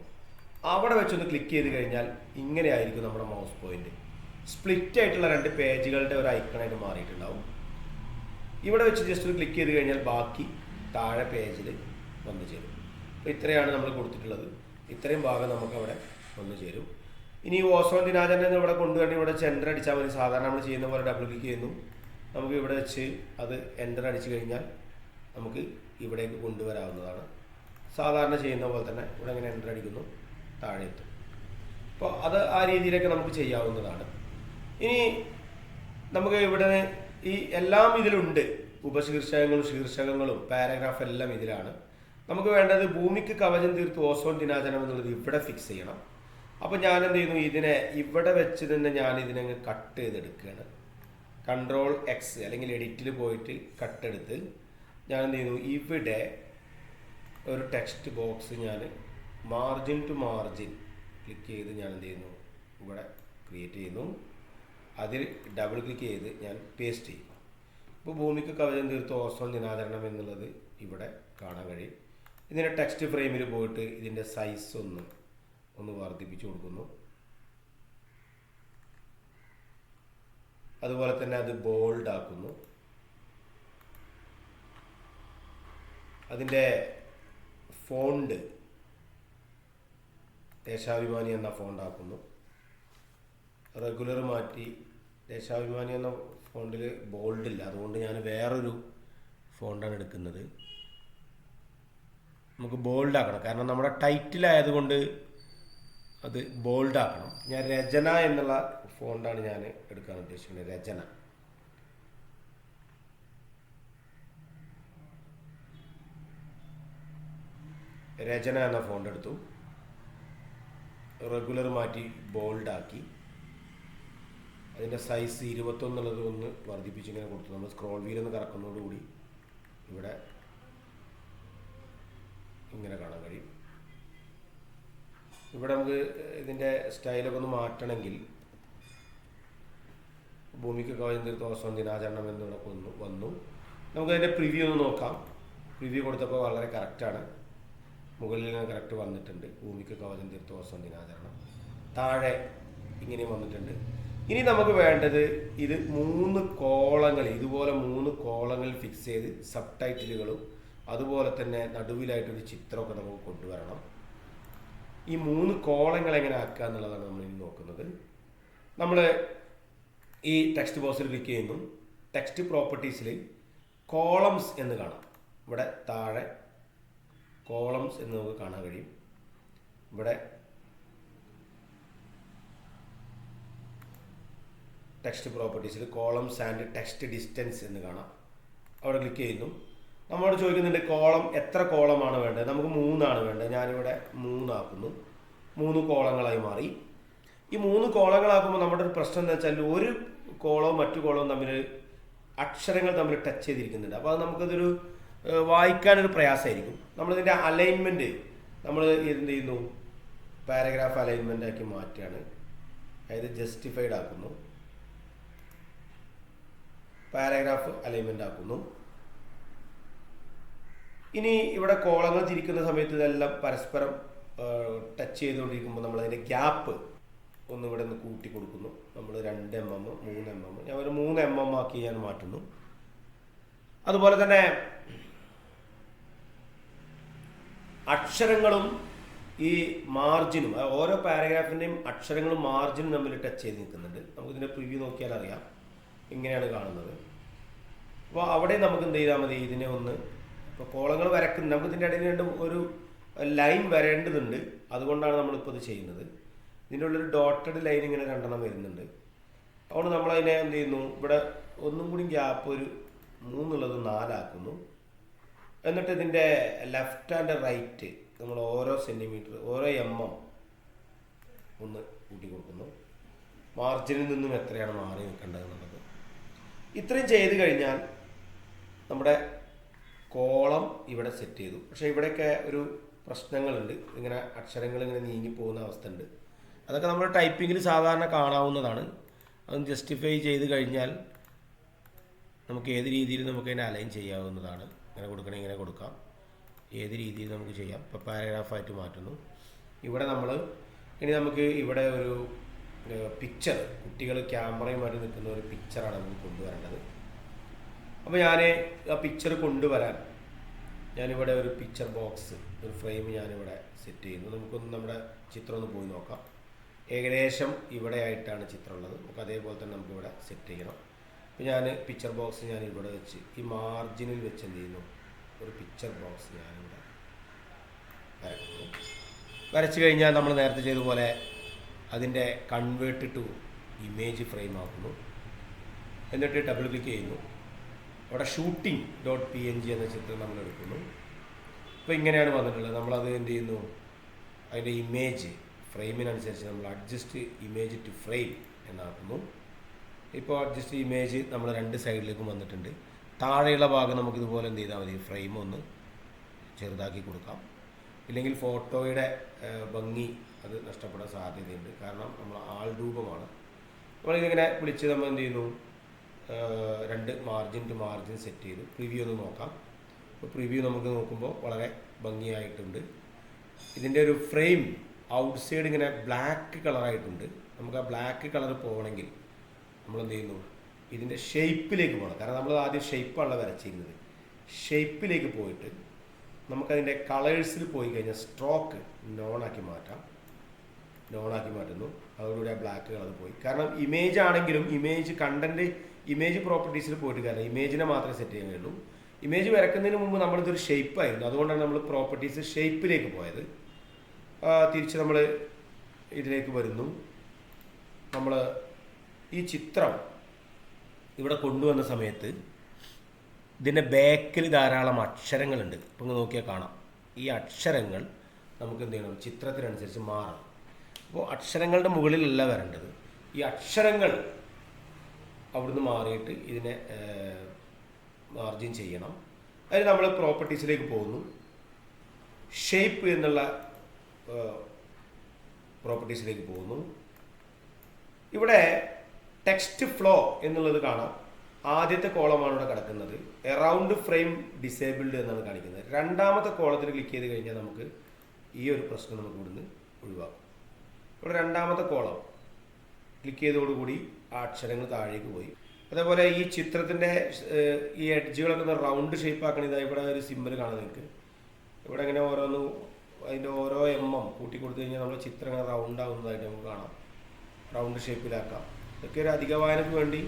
അവിടെ വെച്ചൊന്ന് ക്ലിക്ക് ചെയ്ത് കഴിഞ്ഞാൽ ഇങ്ങനെയായിരിക്കും നമ്മുടെ മൗസ് പോയിന്റ്. സ്പ്ലിറ്റ് ആയിട്ടുള്ള 2 പേജുകളുടെ ഒരു ഐക്കണായിട്ട് മാറിയിട്ടുണ്ടാവും. ഇവിടെ വെച്ച് ജസ്റ്റ് ഒരു ക്ലിക്ക് ചെയ്ത് കഴിഞ്ഞാൽ ബാക്കി താഴെ പേജിൽ വന്നു ചേരും. അപ്പോൾ ഇത്രയാണ് നമ്മൾ കൊടുത്തിട്ടുള്ളത്. ഇത്രയും ഭാഗം നമുക്കവിടെ വന്നു ചേരും. ഇനി ഓസോൺ ദിനാചരണം ഇവിടെ കൊണ്ടുവരണം. ഇവിടെ വെച്ച് എൻ്റർ അടിച്ചാൽ മതി. സാധാരണ നമ്മൾ ചെയ്യുന്ന പോലെ ഡബിൾ ക്ലിക്ക് ചെയ്യുന്നു. നമുക്ക് ഇവിടെ വെച്ച് അത് എൻ്റർ അടിച്ചു കഴിഞ്ഞാൽ നമുക്ക് ഇവിടേക്ക് കൊണ്ടുവരാവുന്നതാണ്. സാധാരണ ചെയ്യുന്ന പോലെ തന്നെ ഇവിടെ ഇങ്ങനെ എൻ്റർ അടിക്കുന്നു, താഴെ എത്തും. അപ്പോൾ അത് ആ രീതിയിലൊക്കെ നമുക്ക് ചെയ്യാവുന്നതാണ്. ഇനി നമുക്ക് ഇവിടെ ഈ എല്ലാം ഇതിലുണ്ട്, ഉപശീർഷകങ്ങളും ശീർഷകങ്ങളും പാരഗ്രാഫ് എല്ലാം ഇതിലാണ്. നമുക്ക് വേണ്ടത് ഭൂമിക്ക് കവചം തീർത്ത് ഓസോൺ ദിനാചരണം എന്നുള്ളത് ഇവിടെ ഫിക്സ് ചെയ്യണം. അപ്പോൾ ഞാൻ എന്ത് ചെയ്യുന്നു, ഇതിനെ ഇവിടെ വെച്ച് തന്നെ ഞാൻ ഇതിനങ്ങ് കട്ട് ചെയ്തെടുക്കുകയാണ്. Ctrl+X അല്ലെങ്കിൽ എഡിറ്റിൽ പോയിട്ട് കട്ടെടുത്ത് ഞാൻ എന്ത് ചെയ്യുന്നു, ഇവിടെ ഒരു ടെക്സ്റ്റ് ബോക്സ് ഞാൻ മാർജിൻ ടു മാർജിൻ ക്ലിക്ക് ചെയ്ത് ഞാൻ എന്ത് ചെയ്യുന്നു, ഇവിടെ ക്രിയേറ്റ് ചെയ്യുന്നു. അതിൽ ഡബിൾ ക്ലിക്ക് ചെയ്ത് ഞാൻ പേസ്റ്റ് ചെയ്യും. ഇപ്പോൾ ഭൂമിക്ക് കവചം തീർത്ത് ഓസോൺ ദിനാചരണം എന്നുള്ളത് ഇവിടെ കാണാൻ കഴിയും. ഇതിൻ്റെ ടെക്സ്റ്റ് ഫ്രെയിമിൽ പോയിട്ട് ഇതിൻ്റെ സൈസ് ഒന്ന് വർദ്ധിപ്പിച്ചു കൊടുക്കുന്നു. അതുപോലെ തന്നെ അത് ബോൾഡ് ആക്കുന്നു. അതിൻ്റെ ഫോണ്ട് ദേശാഭിമാനി എന്ന ഫോണ്ട് ആക്കുന്നു. റെഗുലർ മാറ്റി ദേശാഭിമാനി എന്ന ഫോണ്ടിൽ ബോൾഡില്ല, അതുകൊണ്ട് ഞാൻ വേറൊരു ഫോണ്ടാണ് എടുക്കുന്നത്. നമുക്ക് ബോൾഡാക്കണം, കാരണം നമ്മുടെ ടൈറ്റിലായതുകൊണ്ട് അത് ബോൾഡാക്കണം. ഞാൻ രചന എന്നുള്ള ഫോണ്ടാണ് ഞാൻ എടുക്കാൻ ഉദ്ദേശിക്കുന്നത്. രചന എന്ന ഫോണ്ട് എടുത്തു. റെഗുലർ മാറ്റി ബോൾഡാക്കി. അതിൻ്റെ സൈസ് 21 ഒന്ന് വർദ്ധിപ്പിച്ച് ഇങ്ങനെ കൊടുത്തു. നമ്മൾ സ്ക്രോൾ വീലൊന്ന് കറക്കുന്നതോടുകൂടി ഇവിടെ ഇങ്ങനെ കാണാൻ കഴിയും. ഇവിടെ നമുക്ക് ഇതിൻ്റെ സ്റ്റൈലൊക്കെ ഒന്ന് മാറ്റണമെങ്കിൽ ഭൂമിക്ക് കവചം തീർത്ത ഓസോൺ ദിനാചരണം എന്നിവിടെ വന്നു. നമുക്കതിൻ്റെ പ്രിവ്യൂ ഒന്ന് നോക്കാം. പ്രിവ്യൂ കൊടുത്തപ്പോൾ വളരെ കറക്റ്റാണ്. മുകളിൽ നിന്ന് കറക്റ്റ് വന്നിട്ടുണ്ട്. ഭൂമിക്ക് കവചം തീർത്ത ഓസോൺ ദിനാചരണം. താഴെ ഇങ്ങനെ വന്നിട്ടുണ്ട്. ഇനി നമുക്ക് വേണ്ടത് ഇത് 3 കോളങ്ങൾ, ഇതുപോലെ 3 കോളങ്ങൾ ഫിക്സ് ചെയ്ത് സബ് ടൈറ്റിലുകളും അതുപോലെ തന്നെ നടുവിലായിട്ടൊരു ചിത്രമൊക്കെ നമുക്ക് കൊണ്ടുവരണം. ഈ 3 കോളങ്ങൾ എങ്ങനെ ആക്കുക എന്നുള്ളതാണ് നമ്മൾ ഇനി നോക്കുന്നത്. നമ്മൾ ഈ ടെക്സ്റ്റ് ബോക്സിൽ ക്ലിക്ക് ചെയ്യുന്നു. ടെക്സ്റ്റ് പ്രോപ്പർട്ടീസിൽ കോളംസ് എന്ന് കാണാം. ഇവിടെ താഴെ കോളംസ് എന്ന് നമുക്ക് കാണാൻ കഴിയും. ഇവിടെ ടെക്സ്റ്റ് പ്രോപ്പർട്ടീസിൽ കോളംസ് ആൻഡ് ടെക്സ്റ്റ് ഡിസ്റ്റൻസ് എന്ന് കാണാം. അവിടെ ക്ലിക്ക് ചെയ്യുന്നു. നമ്മളോട് ചോദിക്കുന്നുണ്ട് കോളം എത്ര കോളമാണ് വേണ്ടത്. നമുക്ക് 3 വേണ്ടത്. ഞാനിവിടെ 3 ആക്കുന്നു. 3 കോളങ്ങളായി മാറി. ഈ 3 കോളങ്ങളാക്കുമ്പോൾ നമ്മുടെ ഒരു പ്രശ്നം എന്താ വെച്ചാൽ ഒരു കോളവും മറ്റു കോളവും തമ്മിൽ അക്ഷരങ്ങൾ തമ്മിൽ ടച്ച് ചെയ്തിരിക്കുന്നുണ്ട്. അപ്പോൾ അത് നമുക്കതൊരു വായിക്കാനൊരു പ്രയാസമായിരിക്കും. നമ്മളിതിൻ്റെ അലൈൻമെൻറ്റ് നമ്മൾ എന്ത് ചെയ്യുന്നു, പാരഗ്രാഫ് അലൈൻമെൻ്റ് ആക്കി മാറ്റുകയാണ്. അതായത് ജസ്റ്റിഫൈഡ് ആക്കുന്നു, പാരഗ്രാഫ് അലൈൻമെൻ്റ് ആക്കുന്നു. ഇനി ഇവിടെ കോളങ്ങൾ തിരിക്കുന്ന സമയത്ത് ഇതെല്ലാം പരസ്പരം ടച്ച് ചെയ്തുകൊണ്ടിരിക്കുമ്പോൾ നമ്മളതിൻ്റെ ഗ്യാപ്പ് ഇവിടെ നിന്ന് കൂട്ടി കൊടുക്കുന്നു. നമ്മൾ 2 mm 3 mm ഞാൻ ഒരു 3 mm ആക്കി ഞാൻ മാറ്റുന്നു. അതുപോലെ തന്നെ അക്ഷരങ്ങളും ഈ മാർജിനും, ഓരോ പാരഗ്രാഫിൻ്റെയും അക്ഷരങ്ങളും മാർജിനും തമ്മിൽ ടച്ച് ചെയ്ത് നിൽക്കുന്നുണ്ട്. നമുക്കിതിൻ്റെ പ്രിവ്യൂ നോക്കിയാൽ അറിയാം. ഇങ്ങനെയാണ് കാണുന്നത്. അപ്പോൾ അവിടെ നമുക്ക് എന്ത് ചെയ്താൽ മതി, ഇതിനെ ഒന്ന് ഇപ്പോൾ കോളങ്ങൾ വരയ്ക്കുന്നു. നമുക്ക് ഇതിൻ്റെ ഇടയിൽ ഒരു ലൈൻ വരേണ്ടതുണ്ട്. അതുകൊണ്ടാണ് നമ്മളിപ്പോൾ ഇത് ചെയ്യുന്നത്. ഇതിൻ്റെ ഉള്ളൊരു ഡോട്ടഡ് ലൈൻ ഇങ്ങനെ 2 വരുന്നുണ്ട്. അതുകൊണ്ട് നമ്മളതിനെ എന്ത് ചെയ്യുന്നു, ഇവിടെ ഒന്നും കൂടി ഗ്യാപ്പ് ഒരു 3 4 ആക്കുന്നു. എന്നിട്ട് ഇതിൻ്റെ ലെഫ്റ്റ് ആൻഡ് റൈറ്റ് നമ്മൾ ഓരോ സെൻറ്റിമീറ്റർ ഓരോ mm ഒന്ന് കൂട്ടി കൊടുക്കുന്നു. മാർജിനിൽ നിന്നും എത്രയാണ് മാറി നിൽക്കേണ്ടത് എന്നുള്ളത്. ഇത്രയും ചെയ്ത് കഴിഞ്ഞാൽ നമ്മുടെ കോളം ഇവിടെ സെറ്റ് ചെയ്തു. പക്ഷേ ഇവിടെയൊക്കെ ഒരു പ്രശ്നങ്ങളുണ്ട്. ഇങ്ങനെ അക്ഷരങ്ങൾ ഇങ്ങനെ നീങ്ങിപ്പോകുന്ന അവസ്ഥ ഉണ്ട്. അതൊക്കെ നമ്മൾ ടൈപ്പിങ്ങിൽ സാധാരണ കാണാവുന്നതാണ്. അത് ജസ്റ്റിഫൈ ചെയ്ത് കഴിഞ്ഞാൽ നമുക്ക് ഏത് രീതിയിൽ നമുക്കതിനെ അലൈൻ ചെയ്യാവുന്നതാണ്. ഇങ്ങനെ കൊടുക്കണമെങ്കിൽ ഇങ്ങനെ കൊടുക്കാം, ഏത് രീതിയിൽ നമുക്ക് ചെയ്യാം. ഇപ്പോൾ പാരഗ്രാഫായിട്ട് മാറ്റുന്നു. ഇവിടെ ഇനി നമുക്ക് ഇവിടെ ഒരു പിക്ചർ, കുട്ടികൾ ക്യാമറയുമായിട്ട് നിൽക്കുന്ന ഒരു പിക്ചറാണ് നമുക്ക് കൊണ്ടുവരേണ്ടത്. അപ്പോൾ ഞാൻ ആ പിക്ചർ കൊണ്ടുവരാൻ ഞാനിവിടെ ഒരു പിക്ചർ ബോക്സ്, ഒരു ഫ്രെയിം ഞാനിവിടെ സെറ്റ് ചെയ്യുന്നു. നമുക്കൊന്ന് നമ്മുടെ ചിത്രം ഒന്ന് പോയി നോക്കാം. ഏകദേശം ഇവിടെ ആയിട്ടാണ് ചിത്രം ഉള്ളത്. നമുക്ക് അതേപോലെ തന്നെ നമുക്കിവിടെ സെറ്റ് ചെയ്യണം. അപ്പോൾ ഞാൻ പിക്ചർ ബോക്സ് ഞാൻ ഇവിടെ വെച്ച് ഈ മാർജിനിൽ വെച്ച് എന്ത് ചെയ്യുന്നു, ഒരു പിക്ചർ ബോക്സ് ഞാനിവിടെ വരയ്ക്കുന്നു. വരച്ച് കഴിഞ്ഞാൽ നമ്മൾ നേരത്തെ ചെയ്തതുപോലെ അതിൻ്റെ കൺവേർട്ട് ടു ഇമേജ് ഫ്രെയിം ആക്കുന്നു. എന്നിട്ട് ഡബിൾ ക്ലിക്ക് ചെയ്യുന്നു. അവിടെ shooting.png എന്ന ചിത്രം നമ്മൾ എടുക്കുന്നു. അപ്പോൾ ഇങ്ങനെയാണ് വന്നിട്ടുള്ളത്. നമ്മളത് എന്ത് ചെയ്യുന്നു, അതിൻ്റെ ഇമേജ് ഫ്രെയിമിനനുസരിച്ച് നമ്മൾ അഡ്ജസ്റ്റ് ഇമേജ് ടു ഫ്രെയിം എന്നാക്കുന്നു. ഇപ്പോൾ അഡ്ജസ്റ്റ് ഇമേജ് നമ്മൾ 2 സൈഡിലേക്കും വന്നിട്ടുണ്ട്. താഴെയുള്ള ഭാഗം നമുക്കിതുപോലെ എന്ത് ചെയ്താൽ മതി, ഫ്രെയിം ഒന്ന് ചെറുതാക്കി കൊടുക്കാം. ഇല്ലെങ്കിൽ ഫോട്ടോയുടെ ഭംഗി അത് നഷ്ടപ്പെടാൻ സാധ്യതയുണ്ട്. കാരണം നമ്മൾ ആൾ രൂപമാണ്. നമ്മളിതിങ്ങനെ വിളിച്ച് നമ്മൾ എന്ത് ചെയ്യുന്നു, 2 മാർജിൻ ടു മാർജിൻ സെറ്റ് ചെയ്തു. പ്രിവ്യൂ ഒന്ന് നോക്കാം. അപ്പോൾ പ്രിവ്യൂ നമുക്ക് നോക്കുമ്പോൾ വളരെ ഭംഗിയായിട്ടുണ്ട്. ഇതിൻ്റെ ഒരു ഫ്രെയിം ഔട്ട് സൈഡ് ഇങ്ങനെ ബ്ലാക്ക് കളറായിട്ടുണ്ട്. നമുക്ക് ആ ബ്ലാക്ക് കളർ പോകണമെങ്കിൽ നമ്മളെന്ത് ചെയ്യുന്നു, ഇതിൻ്റെ ഷേപ്പിലേക്ക് പോകണം. കാരണം നമ്മൾ ആദ്യം ഷേപ്പാണല്ലോ വരച്ചിരുന്നത്. ഷേപ്പിലേക്ക് പോയിട്ട് നമുക്കതിൻ്റെ കളേഴ്സിൽ പോയി കഴിഞ്ഞാൽ സ്ട്രോക്ക് നോണാക്കി മാറ്റാം. നോണാക്കി മാറ്റുന്നു. അതോടുകൂടി ആ ബ്ലാക്ക് കളർ പോയി. കാരണം ഇമേജ് ആണെങ്കിലും ഇമേജ് കണ്ടൻറ്റ് ഇമേജ് പ്രോപ്പർട്ടീസിൽ പോയിട്ട് കാര്യമില്ല, ഇമേജിനെ മാത്രമേ സെറ്റ് ചെയ്യാൻ കഴിയുള്ളൂ. ഇമേജ് വരക്കുന്നതിന് മുമ്പ് നമ്മളിതൊരു ഷേപ്പായിരുന്നു, അതുകൊണ്ടാണ് നമ്മൾ പ്രോപ്പർട്ടീസ് ഷേപ്പിലേക്ക് പോയത്. തിരിച്ച് നമ്മൾ ഇതിലേക്ക് വരുന്നു. നമ്മൾ ഈ ചിത്രം ഇവിടെ കൊണ്ടുവന്ന സമയത്ത് ഇതിൻ്റെ ബാക്കിൽ ധാരാളം അക്ഷരങ്ങളുണ്ട്. ഇപ്പം നോക്കിയാൽ കാണാം. ഈ അക്ഷരങ്ങൾ നമുക്ക് എന്ത് ചെയ്യണം, ചിത്രത്തിനനുസരിച്ച് മാറണം. അപ്പോൾ അക്ഷരങ്ങളുടെ മുകളിലല്ല വരേണ്ടത്. ഈ അക്ഷരങ്ങൾ അവിടുന്ന് മാറിയിട്ട് ഇതിനെ മാർജിൻ ചെയ്യണം. അതിന് നമ്മൾ പ്രോപ്പർട്ടീസിലേക്ക് പോകുന്നു. ഷേപ്പ് എന്നുള്ള പ്രോപ്പർട്ടീസിലേക്ക് പോകുന്നു. ഇവിടെ ടെക്സ്റ്റ് ഫ്ലോ എന്നുള്ളത് കാണാം. ആദ്യത്തെ കോളമാണ് ഇവിടെ കിടക്കുന്നത്. എറൗണ്ട് ഫ്രെയിം ഡിസേബിൾഡ് എന്നാണ് കാണിക്കുന്നത്. രണ്ടാമത്തെ കോളത്തിൽ ക്ലിക്ക് ചെയ്ത് കഴിഞ്ഞാൽ നമുക്ക് ഈ ഒരു പ്രശ്നം നമുക്ക് ഇവിടുന്ന് ഒഴിവാക്കും. ഇവിടെ രണ്ടാമത്തെ കോളം ക്ലിക്ക് ചെയ്തതോടുകൂടി ആ അക്ഷരങ്ങൾ താഴേക്ക് പോയി. അതേപോലെ ഈ ചിത്രത്തിൻ്റെ ഈ എഡ്ജുകളൊക്കെ ഒന്ന് റൗണ്ട് ഷേപ്പ് ആക്കണത് ഇവിടെ ഒരു സിമ്പിൾ കാണാം നിങ്ങൾക്ക്. ഇവിടെ ഇങ്ങനെ ഓരോന്ന് അതിൻ്റെ ഓരോ കൂട്ടി കൊടുത്തു കഴിഞ്ഞാൽ നമ്മൾ ചിത്രം ഇങ്ങനെ റൗണ്ട് ആവുന്നതായിട്ട് നമുക്ക് കാണാം. റൗണ്ട് ഷേപ്പിലാക്കാം. ഇതൊക്കെ ഒരു അധിക വായനയ്ക്ക് വേണ്ടി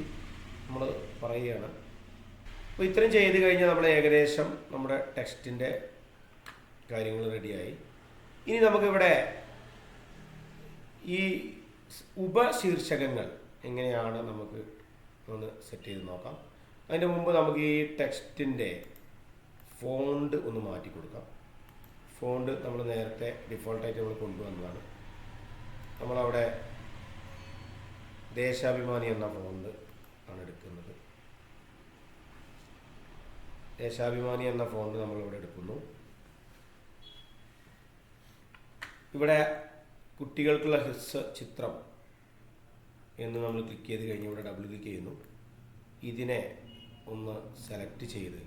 നമ്മൾ പറയുകയാണ്. അപ്പോൾ ഇത്രയും ചെയ്ത് കഴിഞ്ഞാൽ നമ്മൾ ഏകദേശം നമ്മുടെ ടെക്സ്റ്റിൻ്റെ കാര്യങ്ങൾ റെഡിയായി. ഇനി നമുക്കിവിടെ ഈ ഉപശീർഷകങ്ങൾ എങ്ങനെയാണ് നമുക്ക് ഒന്ന് സെറ്റ് ചെയ്ത് നോക്കാം. അതിൻ്റെ മുമ്പ് നമുക്ക് ഈ ടെക്സ്റ്റിൻ്റെ ഫോണ്ട് ഒന്ന് മാറ്റി കൊടുക്കാം. ഫോണ്ട് നമ്മൾ നേരത്തെ ഡിഫോൾട്ടായിട്ട് നമ്മൾ കൊണ്ടുവന്നതാണ്. നമ്മളവിടെ ദേശാഭിമാനി എന്ന ഫോണ്ട് ആണ് എടുക്കുന്നത്. ദേശാഭിമാനി എന്ന ഫോണ്ട് നമ്മളിവിടെ എടുക്കുന്നു. ഇവിടെ കുട്ടികൾക്കുള്ള ചിത്രം എന്ന് നമ്മൾ ക്ലിക്ക് ചെയ്ത് കഴിഞ്ഞ് ഇവിടെ ഡബിൾ ക്ലിക്ക് ചെയ്യുന്നു. ഇതിനെ ഒന്ന് സെലക്ട് ചെയ്ത്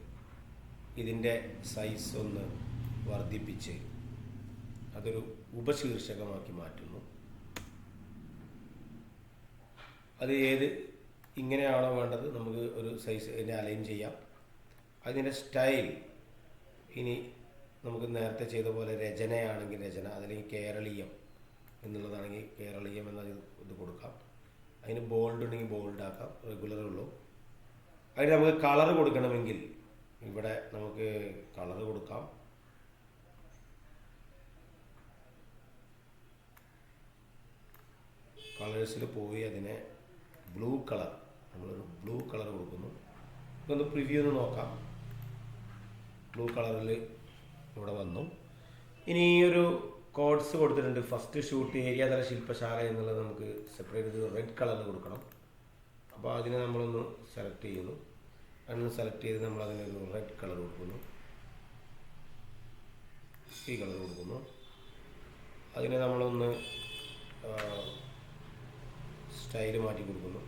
ഇതിൻ്റെ സൈസ് ഒന്ന് വർദ്ധിപ്പിച്ച് അതൊരു ഉപശീർഷകമാക്കി മാറ്റുന്നു. അത് ഇങ്ങനെയാണോ വേണ്ടത്, നമുക്ക് ഒരു സൈസ് ഇതിനെ അലൈൻ ചെയ്യാം. അതിൻ്റെ സ്റ്റൈൽ ഇനി നമുക്ക് നേരത്തെ ചെയ്ത പോലെ രചനയാണെങ്കിൽ രചന, അതല്ലെങ്കിൽ കേരളീയം എന്നുള്ളതാണെങ്കിൽ കേരളീയം എന്ന ഇത് കൊടുക്കാം. അതിന് ബോൾഡ് ഉണ്ടെങ്കിൽ ബോൾഡ് ആക്കാം, റെഗുലറേ ഉള്ളൂ. അതിന് നമുക്ക് കളർ കൊടുക്കണമെങ്കിൽ ഇവിടെ നമുക്ക് കളർ കൊടുക്കാം. കളേഴ്സിൽ പോയി അതിനെ ബ്ലൂ കളർ, നമ്മളൊരു ബ്ലൂ കളർ കൊടുക്കുന്നു. ഇതൊന്ന് പ്രിവ്യൂ ഒന്ന് നോക്കാം. ബ്ലൂ കളറിൽ ഇവിടെ വന്നു. ഇനി ഈ ഒരു കോഡ്സ് കൊടുത്തിട്ടുണ്ട്. ഫസ്റ്റ് ഷൂട്ട് ഏരിയാതല ശില്പശാല എന്നുള്ളത് നമുക്ക് സെപ്പറേറ്റ് ചെയ്ത് റെഡ് കളറിൽ കൊടുക്കണം. അപ്പോൾ അതിനെ നമ്മളൊന്ന് സെലക്ട് ചെയ്യുന്നു. അതിന് സെലക്ട് ചെയ്ത് നമ്മൾ അതിനൊരു റെഡ് കളർ കൊടുക്കുന്നു. ഈ കളർ കൊടുക്കുന്നു. അതിനെ നമ്മളൊന്ന് സ്റ്റൈൽ മാറ്റി കൊടുക്കുന്നു.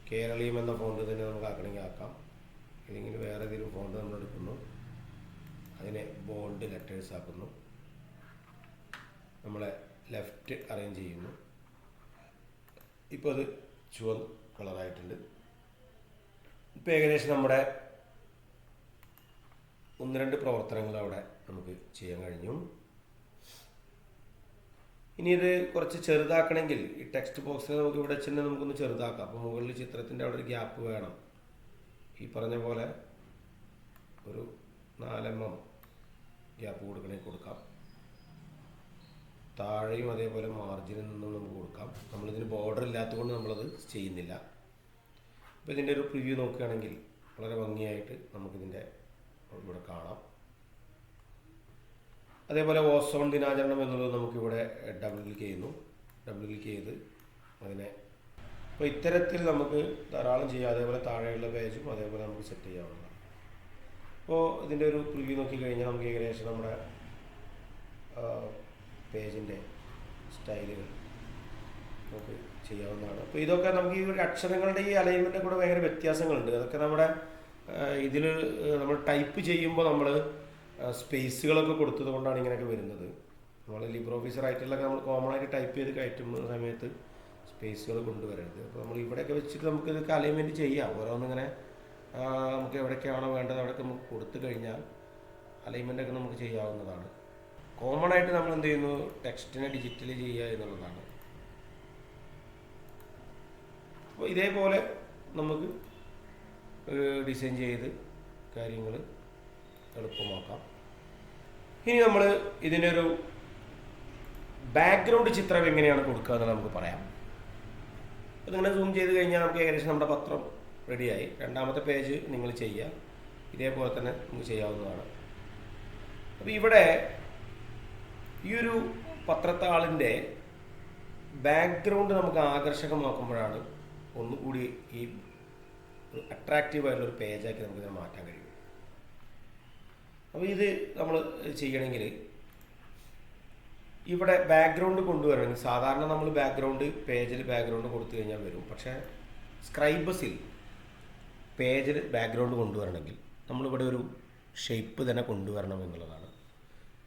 കേരളീയം എന്ന ഫോണ്ട് തന്നെ നമുക്ക് ആക്കണമെങ്കിൽ ആക്കാം. ഇല്ലെങ്കിൽ വേറെ ഏതെങ്കിലും ഫോണ്ട് നമ്മൾ എടുക്കുന്നു. അതിനെ ബോൾഡ് ലെറ്റേഴ്സ് ആക്കുന്നു. നമ്മളെ ലെഫ്റ്റ് അറേഞ്ച് ചെയ്യുന്നു. ഇപ്പോൾ അത് ചുവന്ന കളറായിട്ടുണ്ട്. ഇപ്പോൾ ഏകദേശം നമ്മുടെ 1-2 പ്രവർത്തനങ്ങൾ അവിടെ നമുക്ക് ചെയ്യാൻ കഴിഞ്ഞു. ഇനി ഇത് കുറച്ച് ചെറുതാക്കണമെങ്കിൽ ഈ ടെക്സ്റ്റ് ബോക്സിൽ നമുക്ക് ഇവിടെ തന്നെ നമുക്കൊന്ന് ചെറുതാക്കാം. അപ്പോൾ മുകളിൽ ചിത്രത്തിൻ്റെ അവിടെ ഒരു ഗ്യാപ്പ് വേണം. ഈ പറഞ്ഞ പോലെ ഒരു 4 mm ഗ്യാപ്പ് കൊടുക്കണമെങ്കിൽ കൊടുക്കാം. താഴെയും അതേപോലെ മാർജിനിൽ നിന്നും നമുക്ക് കൊടുക്കാം. നമ്മളിതിന് ബോർഡർ ഇല്ലാത്തതുകൊണ്ട് നമ്മളത് ചെയ്യുന്നില്ല. അപ്പോൾ ഇതിൻ്റെ ഒരു പ്രിവ്യൂ നോക്കുകയാണെങ്കിൽ വളരെ ഭംഗിയായിട്ട് നമുക്കിതിൻ്റെ ഇവിടെ കാണാം. അതേപോലെ ഓസോൺ ദിനാചരണം എന്നുള്ളത് നമുക്കിവിടെ ഡബിൾ ക്ലിക്ക് ചെയ്യുന്നു. ഡബിൾ ക്ലിക്ക് ചെയ്ത് അതിനെ അപ്പോൾ ഇത്തരത്തിൽ നമുക്ക് ധാരാളം ചെയ്യാം. അതേപോലെ താഴെയുള്ള പേജും അതേപോലെ നമുക്ക് സെറ്റ് ചെയ്യാവുന്നതാണ്. അപ്പോൾ ഇതിൻ്റെ ഒരു പ്രിവ്യൂ നോക്കിക്കഴിഞ്ഞാൽ നമുക്ക് ഏകദേശം നമ്മുടെ പേജിൻ്റെ സ്റ്റൈലുകൾ നമുക്ക് ചെയ്യാവുന്നതാണ്. അപ്പോൾ ഇതൊക്കെ നമുക്ക് ഈ ഒരു അക്ഷരങ്ങളുടെ ഈ അലൈൻമെൻറ്റ് കൂടെ ഭയങ്കര വ്യത്യാസങ്ങളുണ്ട്. അതൊക്കെ നമ്മുടെ ഇതിൽ നമ്മൾ ടൈപ്പ് ചെയ്യുമ്പോൾ നമ്മൾ സ്പേസുകളൊക്കെ കൊടുത്തത് കൊണ്ടാണ് ഇങ്ങനെയൊക്കെ വരുന്നത്. നമ്മൾ ലിബ്രെ ഓഫീസ് റൈറ്ററിലൊക്കെ നമ്മൾ കോമൺ ആയിട്ട് ടൈപ്പ് ചെയ്ത് കയറ്റുന്ന സമയത്ത് സ്പേസുകൾ കൊണ്ടുവരരുത്. അപ്പോൾ നമ്മൾ ഇവിടെയൊക്കെ വെച്ചിട്ട് നമുക്ക് ഇതൊക്കെ അലൈൻമെൻറ്റ് ചെയ്യാം. ഓരോന്നിങ്ങനെ നമുക്ക് എവിടെയൊക്കെയാണോ വേണ്ടത് അവിടെയൊക്കെ നമുക്ക് കൊടുത്തു കഴിഞ്ഞാൽ അലൈൻമെൻ്റ് ഒക്കെ നമുക്ക് ചെയ്യാവുന്നതാണ്. കോമൺ ആയിട്ട് നമ്മൾ എന്ത് ചെയ്യുന്നു, ടെക്സ്റ്റിനെ ഡിജിറ്റലി ചെയ്യുക എന്നുള്ളതാണ്. അപ്പോൾ ഇതേപോലെ നമുക്ക് ഡിസൈൻ ചെയ്ത് കാര്യങ്ങൾ എളുപ്പമാക്കാം. ഇനി നമ്മൾ ഇതിനൊരു ബാക്ക്ഗ്രൗണ്ട് ചിത്രം എങ്ങനെയാണ് കൊടുക്കുക എന്ന് നമുക്ക് പറയാം. അപ്പോൾ നിങ്ങളെ സൂം ചെയ്ത് കഴിഞ്ഞാൽ നമുക്ക് ഏകദേശം നമ്മുടെ പത്രം റെഡിയായി. രണ്ടാമത്തെ പേജ് നിങ്ങൾ ചെയ്യുക, ഇതേപോലെ തന്നെ നമുക്ക് ചെയ്യാവുന്നതാണ്. അപ്പോൾ ഇവിടെ ഈ ഒരു പത്രത്താളിൻ്റെ ബാക്ക്ഗ്രൗണ്ട് നമുക്ക് ആകർഷകമാക്കുമ്പോഴാണ് ഒന്നുകൂടി ഈ ഒരു അട്രാക്റ്റീവായിട്ടുള്ളൊരു പേജാക്കി നമുക്കിതിനെ മാറ്റാൻ കഴിയും. അപ്പോൾ ഇത് നമ്മൾ ചെയ്യണമെങ്കിൽ ഇവിടെ ബാക്ക്ഗ്രൗണ്ട് കൊണ്ടുവരണമെങ്കിൽ സാധാരണ നമ്മൾ പേജിൽ ബാക്ക്ഗ്രൗണ്ട് കൊടുത്തു കഴിഞ്ഞാൽ വരും. പക്ഷേ സ്ക്രൈബസിൽ പേജിൽ ബാക്ക്ഗ്രൗണ്ട് കൊണ്ടുവരണമെങ്കിൽ നമ്മളിവിടെ ഒരു ഷേപ്പ് തന്നെ കൊണ്ടുവരണം എന്നുള്ളതാണ്.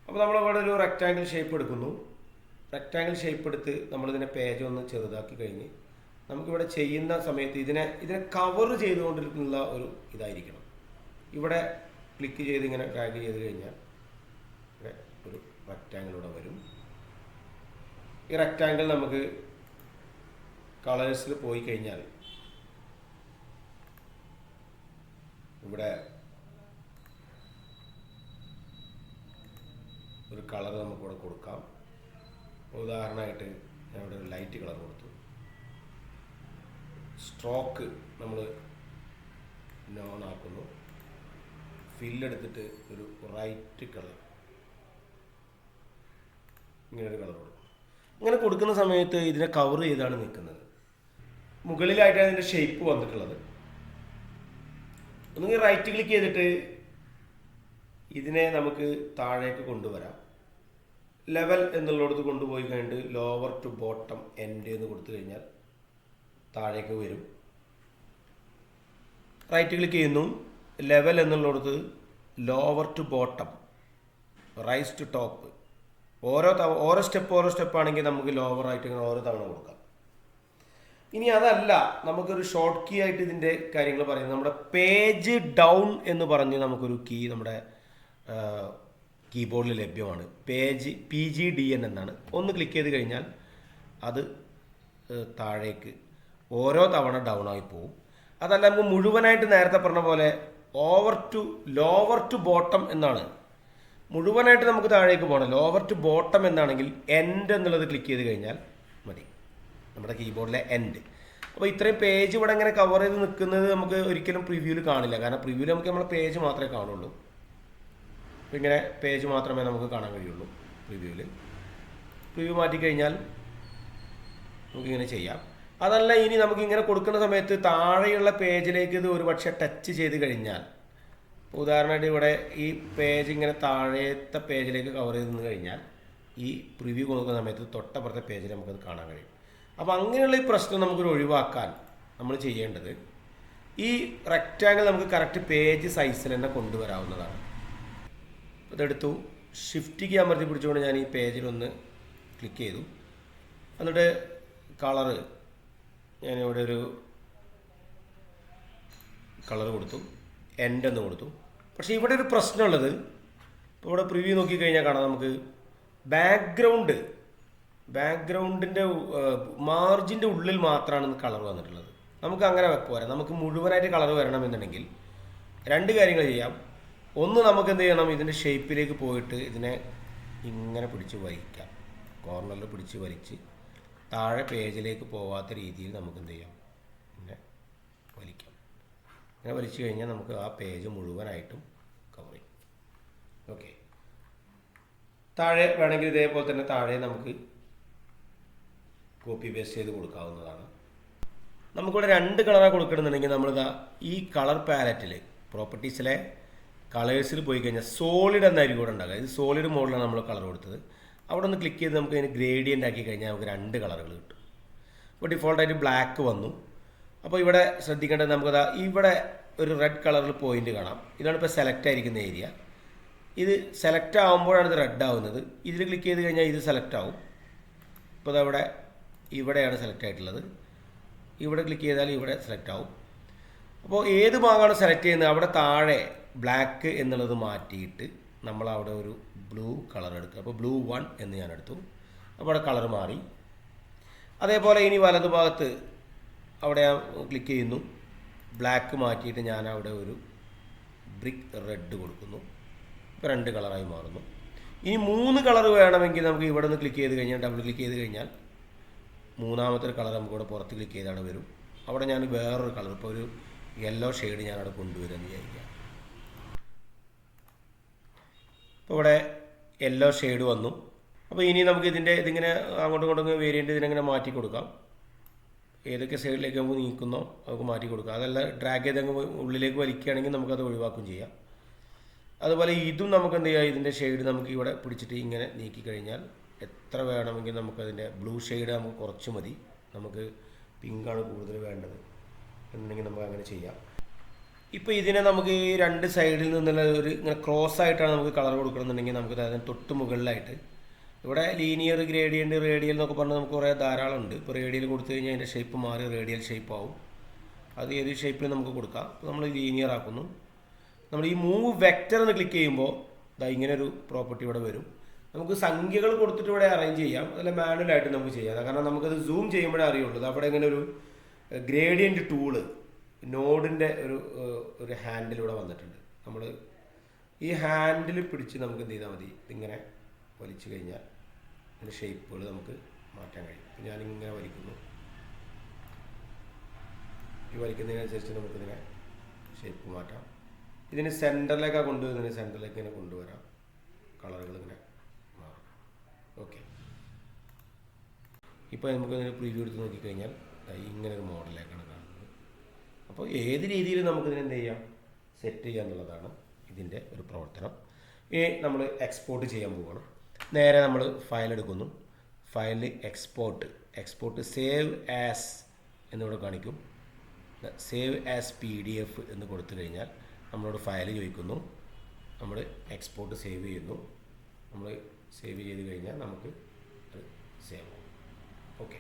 അപ്പോൾ നമ്മളിവിടെ ഒരു റെക്റ്റാങ്കിൾ ഷേപ്പ് എടുക്കുന്നു. റെക്റ്റാങ്കിൾ ഷേപ്പ് എടുത്ത് നമ്മളിതിനെ പേജ് ഒന്ന് ചെറുതാക്കി കഴിഞ്ഞ് നമുക്കിവിടെ ചെയ്യുന്ന സമയത്ത് ഇതിനെ കവർ ചെയ്തുകൊണ്ടിരിക്കുന്ന ഒരു ഇതായിരിക്കണം. ഇവിടെ ക്ലിക്ക് ചെയ്ത് ഇങ്ങനെ ഡ്രാഗ് ചെയ്ത് കഴിഞ്ഞാൽ ഇവിടെ ഒരു റെക്റ്റാങ്കിൾ ഇവിടെ വരും. ഈ റെക്റ്റാങ്കിൾ നമുക്ക് കളേഴ്സിൽ പോയി കഴിഞ്ഞാൽ ഇവിടെ ഒരു കളർ നമുക്കിവിടെ കൊടുക്കാം. ഉദാഹരണമായിട്ട് ഞാൻ ഇവിടെ ഒരു ലൈറ്റ് കളർ കൊടുത്തു. സ്ട്രോക്ക് നമ്മൾ നോൺ ആക്കുന്നു. ഫില്ലെടുത്തിട്ട് ഒരു റൈറ്റ് കളർ, ഇങ്ങനൊരു കളർ കൊടുക്കും. ഇങ്ങനെ കൊടുക്കുന്ന സമയത്ത് ഇതിനെ കവർ ചെയ്താണ് നിൽക്കുന്നത്. മുകളിലായിട്ടാണ് ഇതിൻ്റെ ഷേപ്പ് വന്നിട്ടുള്ളത്. ഒന്നുകിൽ റൈറ്റ് ക്ലിക്ക് ചെയ്തിട്ട് ഇതിനെ നമുക്ക് താഴേക്ക് കൊണ്ടുവരാം. ലെവൽ എന്നുള്ളിടത്ത് കൊണ്ടുപോയി കഴിഞ്ഞിട്ട് ലോവർ ടു ബോട്ടം എൻഡ് എന്ന് കൊടുത്തു കഴിഞ്ഞാൽ താഴേക്ക് വരും. റൈറ്റ് ക്ലിക്ക് ചെയ്യുന്നു. ലെവൽ എന്നുള്ളിടത്ത് lower to bottom, rise to top, ഓരോ സ്റ്റെപ്പ് ആണെങ്കിൽ നമുക്ക് ലോവർ ആയിട്ട് ഇങ്ങനെ ഓരോ തവണ കൊടുക്കാം. ഇനി അതല്ല, നമുക്കൊരു ഷോർട്ട് കീ ആയിട്ട് ഇതിൻ്റെ കാര്യങ്ങൾ പറയുന്നത് നമ്മുടെ പേജ് ഡൗൺ എന്ന് പറഞ്ഞ് നമുക്കൊരു കീ നമ്മുടെ കീബോർഡിൽ ലഭ്യമാണ്. PGDN എന്നാണ്. ഒന്ന് ക്ലിക്ക് ചെയ്ത് കഴിഞ്ഞാൽ അത് താഴേക്ക് ഓരോ തവണ ഡൗൺ ആയി പോകും. അതല്ല നമുക്ക് മുഴുവനായിട്ട് നേരത്തെ പറഞ്ഞ പോലെ ലോവർ ടു ബോട്ടം എന്നാണ്. മുഴുവനായിട്ട് നമുക്ക് താഴേക്ക് പോകണം. ലോവർ ടു ബോട്ടം എന്നാണെങ്കിൽ എൻഡ് എന്നുള്ളത് ക്ലിക്ക് ചെയ്ത് കഴിഞ്ഞാൽ മതി, നമ്മുടെ കീബോർഡിലെ എൻഡ്. അപ്പോൾ ഇത്രയും പേജ് ഇവിടെ ഇങ്ങനെ കവർ ചെയ്ത് നിൽക്കുന്നത് നമുക്ക് ഒരിക്കലും പ്രിവ്യൂവിൽ കാണില്ല. കാരണം പ്രിവ്യൂവിൽ നമുക്ക് നമ്മളെ പേജ് മാത്രമേ കാണുള്ളൂ. അപ്പോൾ ഇങ്ങനെ പേജ് മാത്രമേ നമുക്ക് കാണാൻ കഴിയുള്ളൂ പ്രിവ്യൂവിൽ. പ്രിവ്യൂ മാറ്റിക്കഴിഞ്ഞാൽ നമുക്കിങ്ങനെ ചെയ്യാം. അതല്ല, ഇനി നമുക്കിങ്ങനെ കൊടുക്കുന്ന സമയത്ത് താഴെയുള്ള പേജിലേക്ക് ഇത് ഒരുപക്ഷെ ടച്ച് ചെയ്ത് കഴിഞ്ഞാൽ, ഉദാഹരണമായിട്ട് ഇവിടെ ഈ പേജ് ഇങ്ങനെ താഴത്തെ പേജിലേക്ക് കവർ ചെയ്ത് നിന്ന് കഴിഞ്ഞാൽ ഈ പ്രിവ്യൂ കൊടുക്കുന്ന സമയത്ത് തൊട്ടപ്പുറത്തെ പേജിൽ നമുക്കത് കാണാൻ കഴിയും. അപ്പോൾ അങ്ങനെയുള്ള ഈ പ്രശ്നം നമുക്കൊരു ഒഴിവാക്കാൻ നമ്മൾ ചെയ്യേണ്ടത് ഈ റെക്റ്റാങ്കിൾ നമുക്ക് കറക്റ്റ് പേജ് സൈസിൽ തന്നെ കൊണ്ടുവരാവുന്നതാണ്. ഇതെടുത്തു, ഷിഫ്റ്റ് കീ അമർത്തി പിടിച്ചുകൊണ്ട് ഞാൻ ഈ പേജിലൊന്ന് ക്ലിക്ക് ചെയ്തു. എന്നിട്ട് കളറ് ഞാനിവിടെ ഒരു കളർ കൊടുത്തു, എൻഡ് എന്ന് കൊടുത്തു. പക്ഷേ ഇവിടെ ഒരു പ്രശ്നമുള്ളത്, ഇപ്പോൾ ഇവിടെ പ്രിവ്യൂ നോക്കിക്കഴിഞ്ഞാൽ കാണാം നമുക്ക് ബാക്ക്ഗ്രൗണ്ടിൻ്റെ മാർജിൻ്റെ ഉള്ളിൽ മാത്രമാണ് കളർ വന്നിട്ടുള്ളത്. നമുക്ക് അങ്ങനെ പോരാ. നമുക്ക് മുഴുവനായിട്ട് കളർ വരണമെന്നുണ്ടെങ്കിൽ രണ്ട് കാര്യങ്ങൾ ചെയ്യാം. ഒന്ന്, നമുക്ക് എന്ത് ചെയ്യണം, ഇതിൻ്റെ ഷേപ്പിലേക്ക് പോയിട്ട് ഇതിനെ ഇങ്ങനെ പിടിച്ച് വലിക്കാം. കോർണറിൽ പിടിച്ച് വലിച്ച് താഴെ പേജിലേക്ക് പോകാത്ത രീതിയിൽ നമുക്ക് എന്ത് ചെയ്യാം, ഇങ്ങനെ വലിക്കാം. ഇങ്ങനെ വലിച്ചു കഴിഞ്ഞാൽ നമുക്ക് ആ പേജ് മുഴുവനായിട്ടും കവർ ചെയ്യും. ഓക്കെ. താഴെ വേണമെങ്കിൽ ഇതേപോലെ തന്നെ താഴെ നമുക്ക് കോപ്പി പേസ്റ്റ് ചെയ്ത് കൊടുക്കാവുന്നതാണ്. നമുക്കിവിടെ രണ്ട് കളറാണ് കൊടുക്കണമെന്നുണ്ടെങ്കിൽ നമ്മളിതാ ഈ കളർ പാലറ്റിൽ പ്രോപ്പർട്ടീസിലെ കളേഴ്സിൽ പോയി കഴിഞ്ഞാൽ സോളിഡ് എന്നായിരിക്കും കൂടെ ഉണ്ടാകുക. ഇത് സോളിഡ് മോഡിലാണ് നമ്മൾ കളർ കൊടുത്തത്. അവിടെ ഒന്ന് ക്ലിക്ക് ചെയ്ത് നമുക്ക് അതിന് ഗ്രേഡിയൻ്റ് ആക്കി കഴിഞ്ഞാൽ നമുക്ക് രണ്ട് കളറുകൾ കിട്ടും. ഇപ്പോൾ ഡിഫോൾട്ടായിട്ട് ബ്ലാക്ക് വന്നു. അപ്പോൾ ഇവിടെ ശ്രദ്ധിക്കേണ്ടത് നമുക്കതാ ഇവിടെ ഒരു റെഡ് കളറിൽ പോയിന്റ് കാണാം. ഇതാണ് ഇപ്പോൾ സെലക്ട് ആയിരിക്കുന്ന ഏരിയ. ഇത് സെലക്ട് ആകുമ്പോഴാണ് ഇത് റെഡ് ആവുന്നത്. ഇതിൽ ക്ലിക്ക് ചെയ്ത് കഴിഞ്ഞാൽ ഇത് സെലക്ട് ആവും. ഇപ്പോൾ അതവിടെ ഇവിടെയാണ് സെലക്ട് ആയിട്ടുള്ളത്. ഇവിടെ ക്ലിക്ക് ചെയ്താൽ ഇവിടെ സെലക്ട് ആവും. അപ്പോൾ ഏത് ഭാഗമാണ് സെലക്ട് ചെയ്യുന്നത് അവിടെ താഴെ ബ്ലാക്ക് എന്നുള്ളത് മാറ്റിയിട്ട് നമ്മളവിടെ ഒരു ബ്ലൂ കളർ എടുക്കുക. അപ്പോൾ ബ്ലൂ 1 എന്ന് ഞാൻ എടുത്തു. അപ്പോൾ അവിടെ കളർ മാറി. അതേപോലെ ഇനി വലതുഭാഗത്ത് അവിടെ ക്ലിക്ക് ചെയ്യുന്നു. ബ്ലാക്ക് മാറ്റിയിട്ട് ഞാൻ അവിടെ ഒരു ബ്രിക്ക് റെഡ് കൊടുക്കുന്നു. ഇപ്പോൾ 2 കളറായി മാറുന്നു. ഇനി 3 കളർ വേണമെങ്കിൽ നമുക്ക് ഇവിടെ നിന്ന് ക്ലിക്ക് ചെയ്ത് കഴിഞ്ഞാൽ, ഡബിൾ ക്ലിക്ക് ചെയ്ത് കഴിഞ്ഞാൽ മൂന്നാമത്തെ ഒരു കളർ നമുക്ക് ഇവിടെ പുറത്ത് ക്ലിക്ക് ചെയ്താണ് വരും. അവിടെ ഞാൻ വേറൊരു കളർ, ഇപ്പോൾ ഒരു യെല്ലോ ഷെയ്ഡ് ഞാൻ അവിടെ കൊണ്ടുവരാമെന്ന് വിചാരിക്കുക. ഇപ്പോൾ ഇവിടെ യെല്ലോ ഷെയ്ഡ് വന്നു. അപ്പോൾ ഇനി നമുക്ക് ഇതിങ്ങനെ അങ്ങോട്ടും ഇങ്ങോട്ടും വേരിയൻ്റ് ഇതിനെങ്ങനെ മാറ്റി കൊടുക്കാം. ഏതൊക്കെ സൈഡിലേക്ക് നമുക്ക് നീക്കുന്നോ നമുക്ക് മാറ്റി കൊടുക്കാം. അതല്ല ഡ്രാഗ് ചെയ്ത് ഉള്ളിലേക്ക് വലിക്കുകയാണെങ്കിൽ നമുക്കത് ഒഴിവാക്കും ചെയ്യാം. അതുപോലെ ഇതും നമുക്ക് എന്ത് ചെയ്യാം, ഇതിൻ്റെ ഷെയ്ഡ് നമുക്ക് ഇവിടെ പിടിച്ചിട്ട് ഇങ്ങനെ നീക്കി കഴിഞ്ഞാൽ എത്ര വേണമെങ്കിൽ നമുക്കതിൻ്റെ ബ്ലൂ ഷെയ്ഡ് നമുക്ക് കുറച്ച് മതി. നമുക്ക് പിങ്കാണ് കൂടുതൽ വേണ്ടത് എന്നുണ്ടെങ്കിൽ നമുക്ക് അങ്ങനെ ചെയ്യാം. ഇപ്പോൾ ഇതിനെ നമുക്ക് ഈ 2 സൈഡിൽ നിന്നുള്ള ഒരു ഇങ്ങനെ ക്രോസ് ആയിട്ടാണ് നമുക്ക് കളർ കൊടുക്കണമെന്നുണ്ടെങ്കിൽ നമുക്ക് അതിന് തൊട്ട് മുകളിലായിട്ട് ഇവിടെ ലീനിയർ, ഗ്രേഡിയൻ്റ്, റേഡിയൽ എന്നൊക്കെ പറഞ്ഞാൽ നമുക്ക് കുറേ ധാരാളം ഉണ്ട്. ഇപ്പോൾ റേഡിയൽ കൊടുത്തു കഴിഞ്ഞാൽ അതിൻ്റെ ഷേപ്പ് മാറി റേഡിയൽ ഷേപ്പ് ആവും. അത് ഏത് ഷേപ്പിൽ നമുക്ക് കൊടുക്കാം. അപ്പോൾ നമ്മൾ ലീനിയർ ആക്കുന്നു. നമ്മൾ ഈ മൂവ് വെക്റ്റർ എന്ന് ക്ലിക്ക് ചെയ്യുമ്പോൾ ഇങ്ങനെ ഒരു പ്രോപ്പർട്ടി ഇവിടെ വരും. നമുക്ക് സംഖ്യകൾ കൊടുത്തിട്ട് ഇവിടെ അറേഞ്ച് ചെയ്യാം, അതല്ല മാനുവലായിട്ട് നമുക്ക് ചെയ്യാം. കാരണം നമുക്കത് സൂം ചെയ്യുമ്പോഴേ അറിയുള്ളൂ. അവിടെ ഇങ്ങനെ ഒരു ഗ്രേഡിയൻ്റ് ടൂള് നോഡിൻ്റെ ഒരു ഹാൻഡിൽ ഇവിടെ വന്നിട്ടുണ്ട്. നമ്മൾ ഈ ഹാൻഡിൽ പിടിച്ച് നമുക്ക് എന്ത് ചെയ്താൽ മതി, ഇതിങ്ങനെ വലിച്ചു കഴിഞ്ഞാൽ അതിൻ്റെ ഷേപ്പുകൾ നമുക്ക് മാറ്റാൻ കഴിയും. അപ്പോൾ ഞാനിങ്ങനെ വലിക്കുന്നു. ഈ വലിക്കുന്നതിനനുസരിച്ച് നമുക്കിതിനെ ഷേപ്പ് മാറ്റാം. ഇതിന് സെൻറ്ററിലേക്കാണ് കൊണ്ടുവരുന്നതിന് സെൻറ്ററിലേക്ക് ഇങ്ങനെ കൊണ്ടുവരാം. കളറുകൾ ഇങ്ങനെ മാറും. ഓക്കെ, ഇപ്പോൾ നമുക്ക് ഇതിന് പ്രിവ്യൂ എടുത്ത് നോക്കിക്കഴിഞ്ഞാൽ ഇങ്ങനെ ഒരു മോഡലിലേക്കാണ് കാണുന്നത്. അപ്പോൾ ഏത് രീതിയിൽ നമുക്കിതിനെ എന്ത് ചെയ്യാം, സെറ്റ് ചെയ്യുക എന്നുള്ളതാണ് ഇതിൻ്റെ ഒരു പ്രവർത്തനം. ഇനി നമ്മൾ എക്സ്പോർട്ട് ചെയ്യാൻ പോവുകയാണ്. നേരെ നമ്മൾ ഫയൽ എടുക്കുന്നു. ഫയലിൽ എക്സ്പോർട്ട് സേവ് ആസ് എന്നിവിടെ കാണിക്കും. സേവ് ആസ് PDF എന്ന് കൊടുത്തു കഴിഞ്ഞാൽ നമ്മളോട് ഫയൽ ചോദിക്കുന്നു. നമ്മൾ എക്സ്പോർട്ട് സേവ് ചെയ്യുന്നു. നമ്മൾ സേവ് ചെയ്ത് കഴിഞ്ഞാൽ നമുക്ക് സേവ് ആവും. ഓക്കെ.